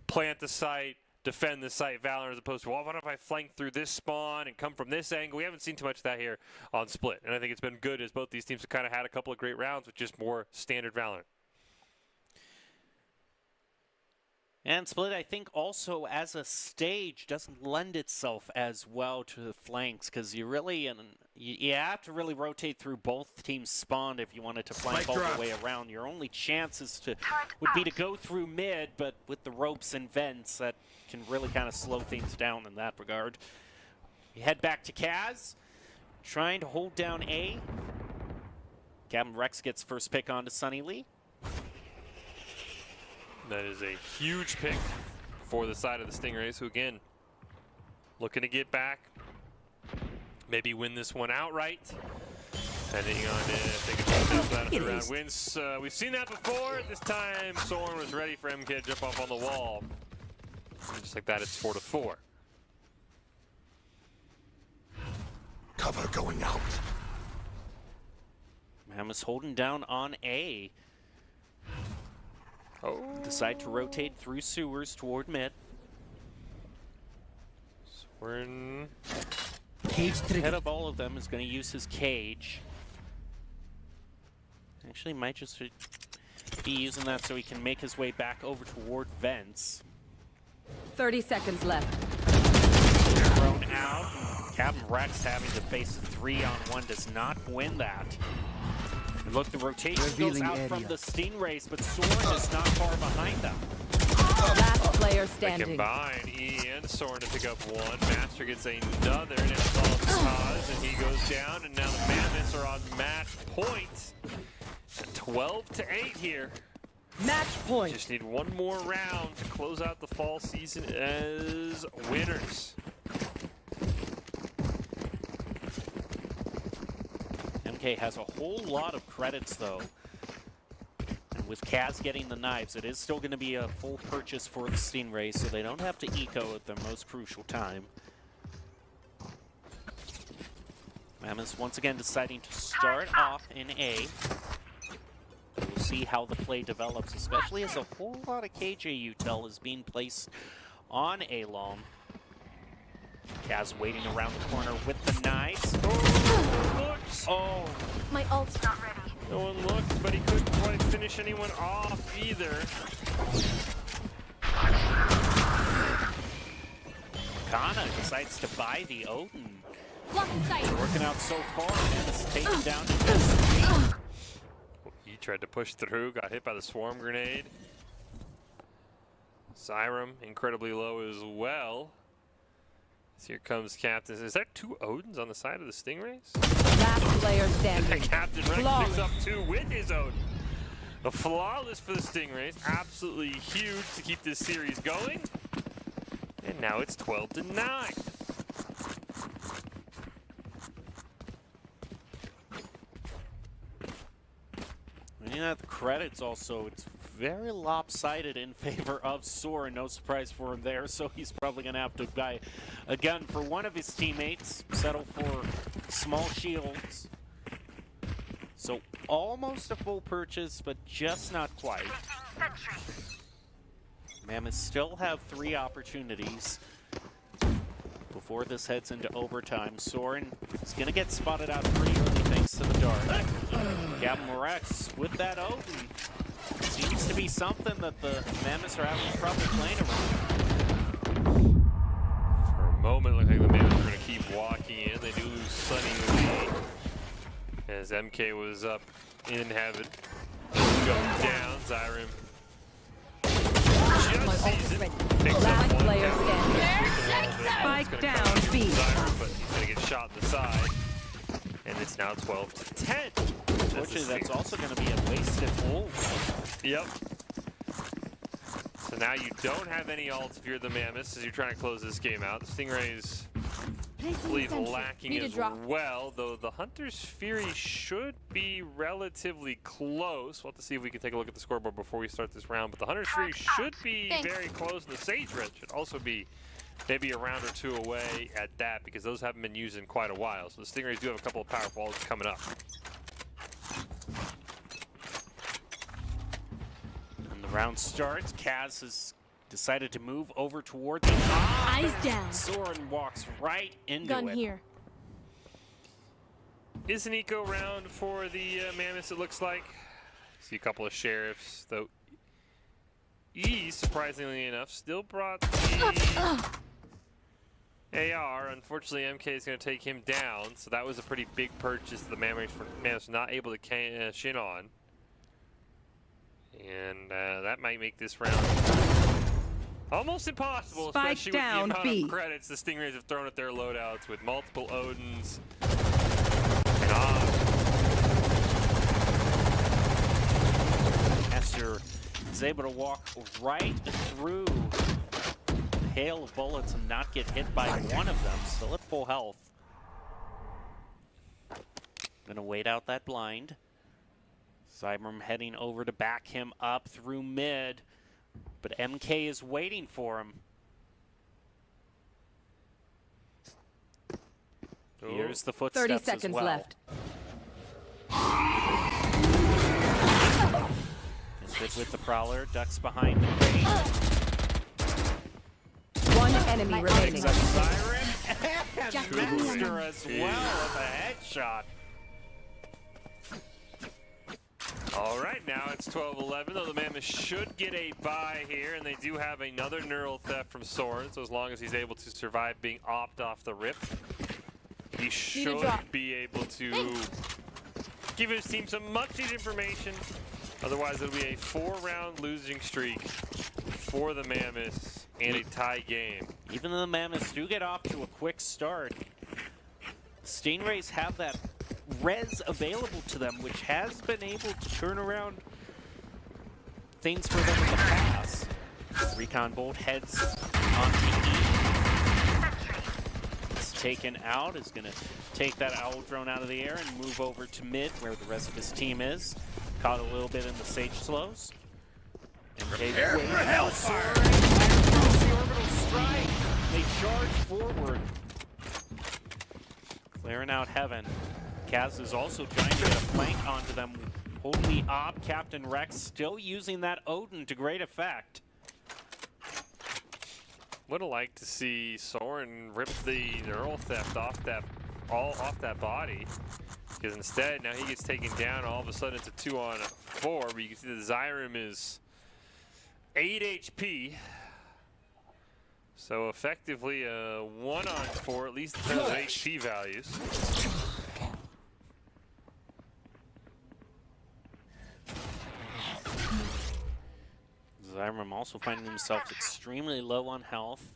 plant the site, defend the site, Valor, as opposed to, well, what if I flank through this spawn and come from this angle? We haven't seen too much of that here on Split, and I think it's been good as both these teams have kind of had a couple of great rounds with just more standard Valor. And Split, I think, also as a stage doesn't lend itself as well to the flanks because you have to really rotate through both teams' spawn if you wanted to flank all the way around. Your only chances would be to go through mid, but with the ropes and vents, that can really kind of slow things down in that regard. We head back to Kaz, trying to hold down A. Captain Rex gets first pick onto Sunny Lee. That is a huge pick for the side of the Stingrays, who, again, looking to get back, maybe win this one outright. Depending on if they can hold that round wins. We've seen that before. This time, Soren was ready for MK to jump off on the wall. And just like that, it's 4-4. Cover going out. Mammoths holding down on A. Decide to rotate through sewers toward mid. Soren. Cage trigger. Head of all of them is going to use his cage. Actually, might just be using that so he can make his way back over toward vents. 30 seconds left. Thrown out. Captain Rex having to face a 3-on-1 does not win that. And look, the rotation goes out from the Stingrays, but Soren is not far behind them. Last player They standing. combine E and Soren to pick up one. Master gets another, and it's all Kaz, and he goes down, and now the Mammoths are on match point. 12-8 here. Match point. Just need one more round to close out the fall season as winners. MK has a whole lot of credits, though. And with Kaz getting the knives, it is still going to be a full purchase for the Stingrays, so they don't have to eco at their most crucial time. Mammoths once again deciding to start off in A. We'll see how the play develops, especially as a whole lot of KJ util is being placed on A-Long. Kaz waiting around the corner with the knives. Oh! My ult's not ready. No one looked, but he couldn't quite finish anyone off either. Kana decides to buy the Odin. Blocking sight. Working out so far, and it's taken down to just 8. He tried to push through, got hit by the swarm grenade. Zyram incredibly low as well. So here comes Captain. Is there 2 Odins on the side of the Stingrays? Last player standing. Captain Rex Flawless. picks up 2 with his Odin. A flawless for the Stingrays. Absolutely huge to keep this series going. And now it's 12-9. Yeah, the credits also, it's very lopsided in favor of Soren. No surprise for him there, so he's probably going to have to buy a gun for one of his teammates, settle for small shields. So almost a full purchase, but just not quite. Mammoths still have 3 opportunities before this heads into overtime. Soren is going to get spotted out pretty early thanks to the dart. Captain Rex with that Odin. Seems to be something that the Mammoths are having trouble playing around. For a moment, looks like the Mammoths are going to keep walking in. They do lose Sunny Lee as MK was up in heaven. Going down, Zyram. Just sees it. Picks up Last one player down. standing. Spike down, B. Zyram, but he's going to get shot in the side. And it's now 12-10. Unfortunately, that's also going to be a wasted ult. Yep. So now you don't have any ults if you're the Mammoths as you're trying to close this game out. The Stingrays, I believe, lacking as well, though the Hunter's Fury should be relatively close. We'll have to see if we can take a look at the scoreboard before we start this round, but the Hunter's Fury should be very close, and the Sage Red should also be maybe a round or 2 away at that, because those haven't been used in quite a while. So the Stingrays do have a couple of powerful ults coming up. And the round starts. Kaz has decided to move over toward the Eyes down. Soren walks right into Gun it. here. Is an eco round for the Mammoths, it looks like. See a couple of sheriffs, though. E, surprisingly enough, still brought the AR. Unfortunately, MK is going to take him down, so that was a pretty big purchase the Mammoths were not able to cash in on. And that might make this round almost impossible, Spike especially down, with the amount B. of credits the Stingrays have thrown at their loadouts with multiple Odins and Esther is able to walk right through a hail of bullets and not get hit by one of them. Still at full health. Gonna wait out that blind. Zyram heading over to back him up through mid, but MK is waiting for him. Here's the footsteps 30 as seconds well. left. Good with the Prowler, ducks behind the crane. One enemy remaining. Zyram and Master as well with a headshot. All right, now it's 12-11, though the Mammoths should get a bye here, and they do have another neural theft from Soren, so as long as he's able to survive being opt off the rip, he should be able to give his team some much-needed information. Otherwise, it'll be a 4-round losing streak for the Mammoths and a tie game. Even though the Mammoths do get off to a quick start, Stingrays have that res available to them, which has been able to turn around things for them in the past. Recon Bolt heads onto E. It's taken out, is going to take that owl drone out of the air and move over to mid where the rest of his team is. Caught a little bit in the Sage slows. Prepare for hellfire! The orbital strike. They charge forward. Clearing out heaven. Kaz is also trying to get a flank onto them. Only Op, Captain Rex still using that Odin to great effect. Would have liked to see Soren rip the neural theft off that body. Because instead, now he gets taken down. All of a sudden, it's a 2-on-4. But you can see the Zyram is 8 HP. So effectively a 1-on-4, at least in terms of HP values. Zyram also finding himself extremely low on health.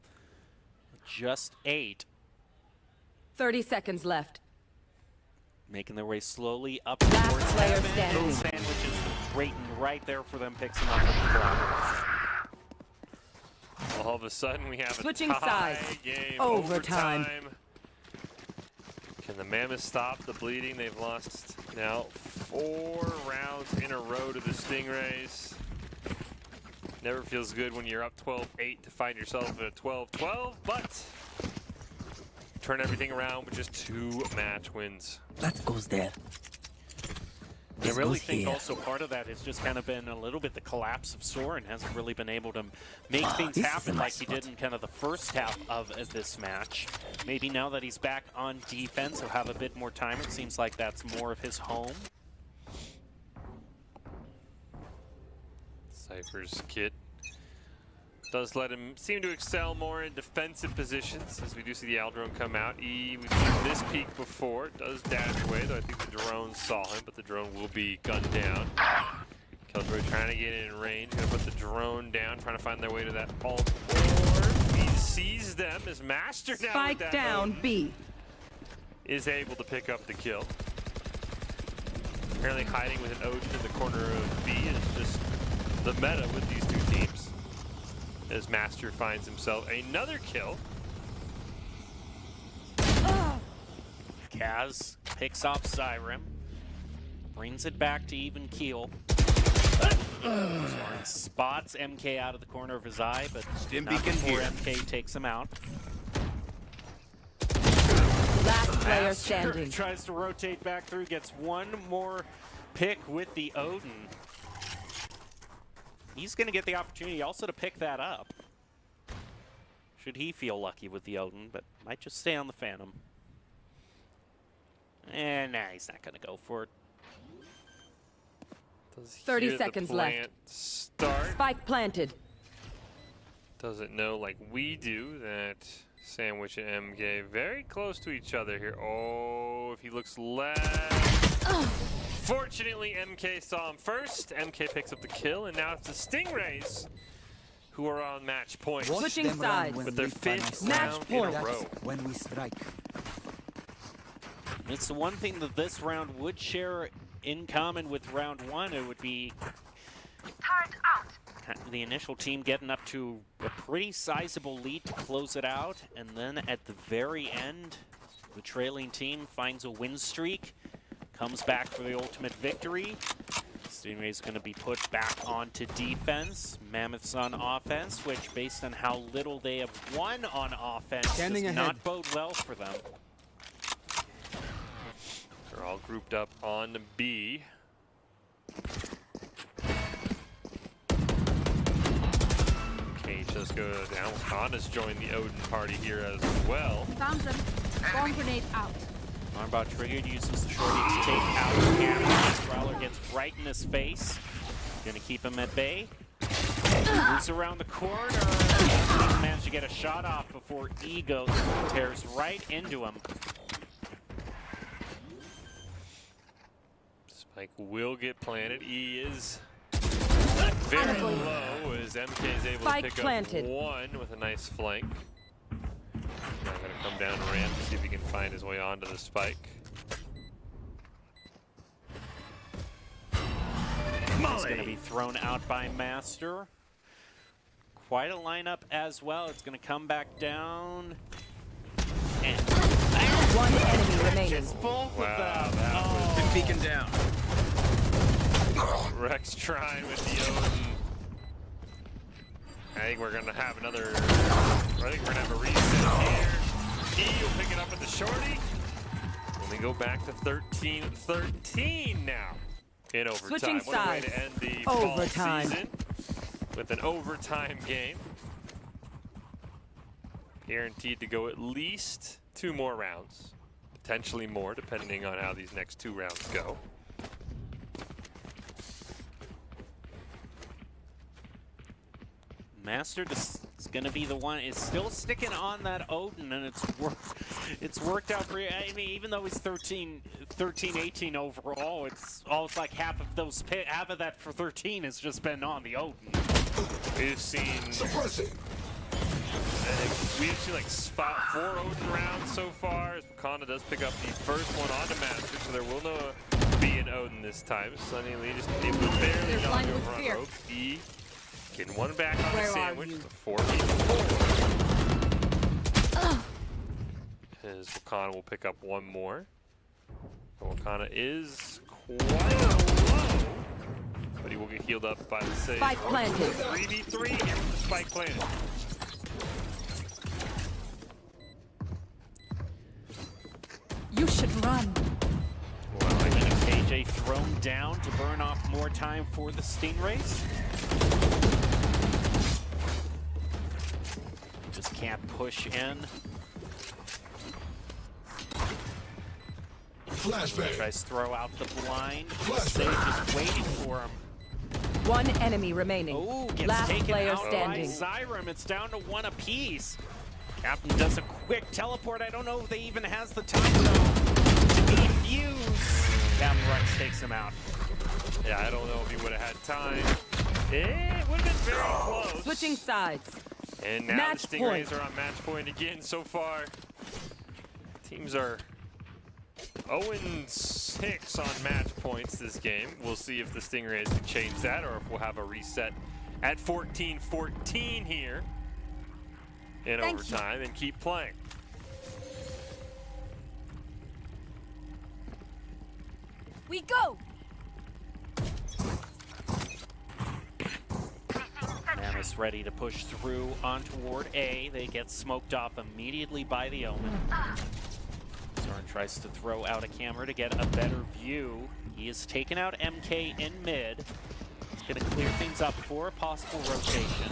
Just 8. 30 seconds left. Making their way slowly up Last towards player heaven. standing. Sandwiches waiting right there for them, picks him up from the ground. All of a sudden, we have Switching a tie sides. game. Overtime. Can the Mammoths stop the bleeding? They've lost now 4 rounds in a row to the Stingrays. Never feels good when you're up 12-8 to find yourself at a 12-12, but turn everything around with just 2 match wins. That goes there. I really think also part of that has just kind of been a little bit the collapse of Soren. Hasn't really been able to make things happen like he did in kind of the first half of this match. Maybe now that he's back on defense, he'll have a bit more time. It seems like that's more of his home. Cypher's kit does let him seem to excel more in defensive positions, as we do see the Aldrone come out. We've seen this peak before. It does dash away, though I think the drone saw him, but the drone will be gunned down. Killjoy trying to get in range, gonna put the drone down, trying to find their way to that alt orb. He sees them as Master now Spike with that down Odin B. is able to pick up the kill. Apparently hiding with an Odin in the corner of B is just the meta with these two teams. As Master finds himself another kill. Kaz picks off Zyram, brings it back to even keel. Soren spots MK out of the corner of his eye, but Stim not beacon before here. MK takes him out. Last player Master standing. tries to rotate back through, gets one more pick with the Odin. He's going to get the opportunity also to pick that up. Should he feel lucky with the Odin, but might just stay on the Phantom. And nah, he's not going to go for it. Does 30 hear seconds the plant left. Start. Spike planted. Doesn't know like we do that Sandwich and MK very close to each other here. Oh, if he looks left. Fortunately, MK saw him first. MK picks up the kill, and now it's the Stingrays who are on match point. Switching sides. With their 5th Match round point. in a row. When we strike. It's the one thing that this round would share in common with round 1. It would be the initial team getting up to a pretty sizable lead to close it out, and then at the very end, the trailing team finds a win streak, comes back for the ultimate victory. Stingray's going to be put back onto defense. Mammoths on offense, which based on how little they have won on offense does not bode well for them. They're all grouped up on B. Okay, just go down. Kana's joined the Odin party here as well. Found them. Bomb grenade out. Armbot triggered, uses the shorty to take out Cannon. Prowler gets right in his face. Gonna keep him at bay. Moves around the corner. Doesn't manage to get a shot off before Ego tears right into him. Spike will get planted. E is very low as MK is able Spike to pick planted. up one with a nice flank. Now gonna come down ramp to see if he can find his way onto the spike. It's going to be thrown out by Master. Quite a lineup as well. It's going to come back down. And One enemy remaining. just both Wow, of them. that Oh. Been beacon down. Rex trying with the Odin. I think we're gonna have another. I think we're gonna have a reset here. E will pick it up with the shorty. And we go back to 13-13 now in overtime. Switching What a way sides. to end the Overtime. fall season with an overtime game. Guaranteed to go at least 2 more rounds. potentially more, depending on how these next 2 rounds go. Master is going to be the one. It's still sticking on that Odin, and it's worked out for. I mean, even though he's 13, 18 overall, it's almost like half of that for 13 has just been on the Odin. We've seen. We've seen like 4 Odin rounds so far. As Wakanda does pick up the first one onto Master, so there will be an Odin this time. Sunny Lee just able to barely knock over on rope. E getting one back on the sandwich. The 4v4. As Wakanda will pick up one more. Wakanda is quite low, but he will get healed up by the save. Spike planted. 3v3 here with the spike planted. You should run. Well, I think KJ thrown down to burn off more time for the Stingrays. Just can't push in. Flashbang. Tries to throw out the blind. Sage is waiting for him. One enemy remaining. Oh, gets Last taken player out standing. by Zyram. It's down to 1 apiece. Captain does a quick teleport. I don't know if they even has the time though to defuse. Captain Rex takes him out. Yeah, I don't know if he would have had time. It would have been very close. Switching sides. And now Match the Stingrays point. are on match point again so far. Teams are 0-6 on match points this game. We'll see if the Stingrays can change that or if we'll have a reset at 14-14 here in overtime and keep playing. We go. Mammoth's ready to push through on toward A. They get smoked off immediately by the Omen. Zorn tries to throw out a camera to get a better view. He has taken out MK in mid. He's going to clear things up for a possible rotation.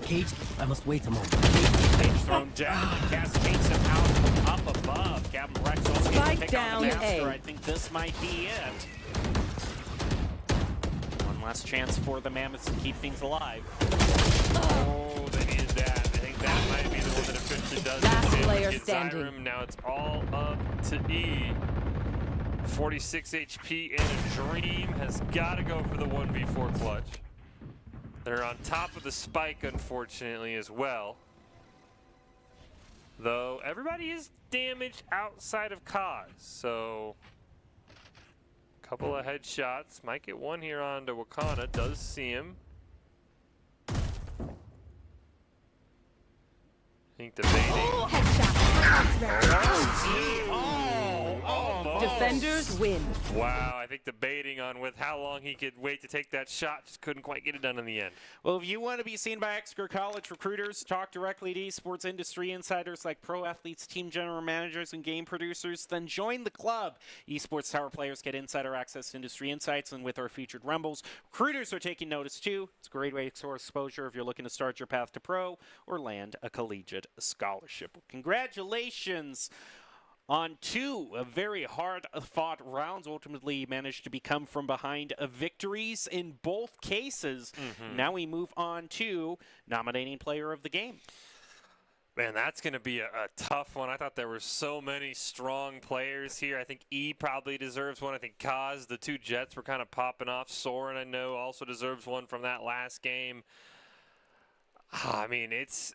Cage, I must wait a moment. Cage thrown down. Cass takes him out from up above. Captain Rex only Spike pick down on the Master. A. I think this might be it. One last chance for the Mammoths to keep things alive. Oh, they needed that. I think that might be the one that officially does Last it. player Get standing. Zyram. Now it's all up to E. 46 HP in a dream. Has got to go for the 1v4 clutch. They're on top of the spike, unfortunately, as well. Though everybody is damaged outside of Kaz, so a couple of headshots. Might get one here onto Wakanda. Does see him. I think the baiting. Defenders win. Wow, I think the baiting on with how long he could wait to take that shot just couldn't quite get it done in the end. Well, if you want to be seen by Exeter College recruiters, talk directly to esports industry insiders like pro athletes, team general managers, and game producers, then join the club. Esports Tower players get insider access to industry insights, and with our featured Rumbles, recruiters are taking notice too. It's a great way to soar exposure if you're looking to start your path to pro or land a collegiate scholarship. Congratulations on 2 very hard-fought rounds. Ultimately managed to become from behind victories in both cases. Now we move on to nominating player of the game. Man, that's going to be a tough one. I thought there were so many strong players here. I think E probably deserves one. I think Kaz, the 2 Jets were kind of popping off. Soren, I know, also deserves one from that last game. I mean, it's...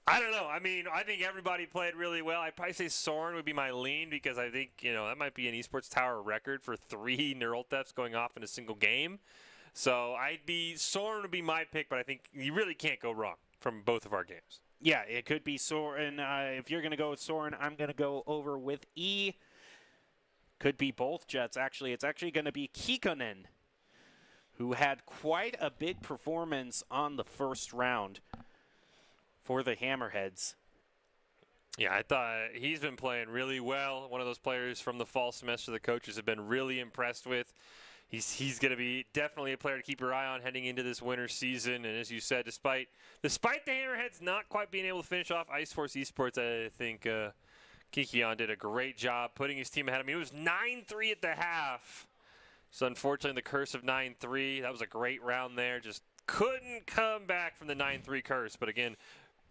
I don't know. I mean, I think everybody played really well. I'd probably say Soren would be my lean because I think, you know, that might be an Esports Tower record for 3 neural thefts going off in a single game. So Soren would be my pick, but I think you really can't go wrong from both of our games. Yeah, it could be Soren. If you're going to go with Soren, I'm going to go over with E. Could be both Jets, actually. It's actually going to be Kikkonen, who had quite a big performance on the first round for the Hammerheads. Yeah, I thought he's been playing really well. One of those players from the fall semester the coaches have been really impressed with. He's going to be definitely a player to keep your eye on heading into this winter season. And as you said, despite the Hammerheads not quite being able to finish off Ice Force Esports, I think Kikion did a great job putting his team ahead. I mean, it was 9-3 at the half. So unfortunately, the curse of 9-3, that was a great round there. Just couldn't come back from the 9-3 curse. But again,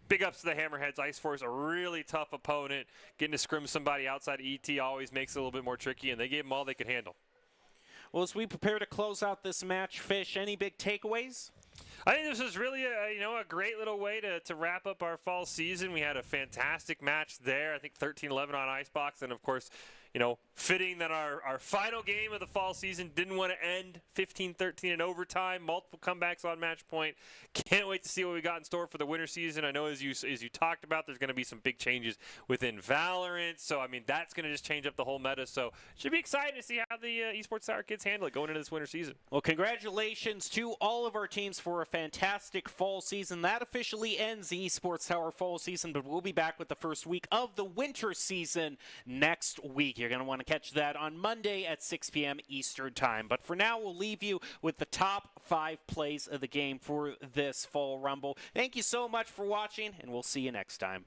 big ups to the Hammerheads. Ice Force, a really tough opponent. Getting to scrim somebody outside ET always makes it a little bit more tricky, and they gave them all they could handle. Well, as we prepare to close out this match, Fish, any big takeaways? I think this was really a great little way to wrap up our fall season. We had a fantastic match there. I think 13-11 on Icebox, and of course, fitting that our final game of the fall season didn't want to end 15-13 in overtime. Multiple comebacks on match point. Can't wait to see what we got in store for the winter season. I know as you talked about, there's going to be some big changes within Valorant. So I mean, that's going to just change up the whole meta. So it should be exciting to see how the Esports Tower kids handle it going into this winter season. Well, congratulations to all of our teams for a fantastic fall season. That officially ends the Esports Tower fall season, but we'll be back with the first week of the winter season next week. You're going to want to catch that on Monday at 6 p.m. Eastern Time. But for now, we'll leave you with the top 5 plays of the game for this Fall Rumble. Thank you so much for watching, and we'll see you next time.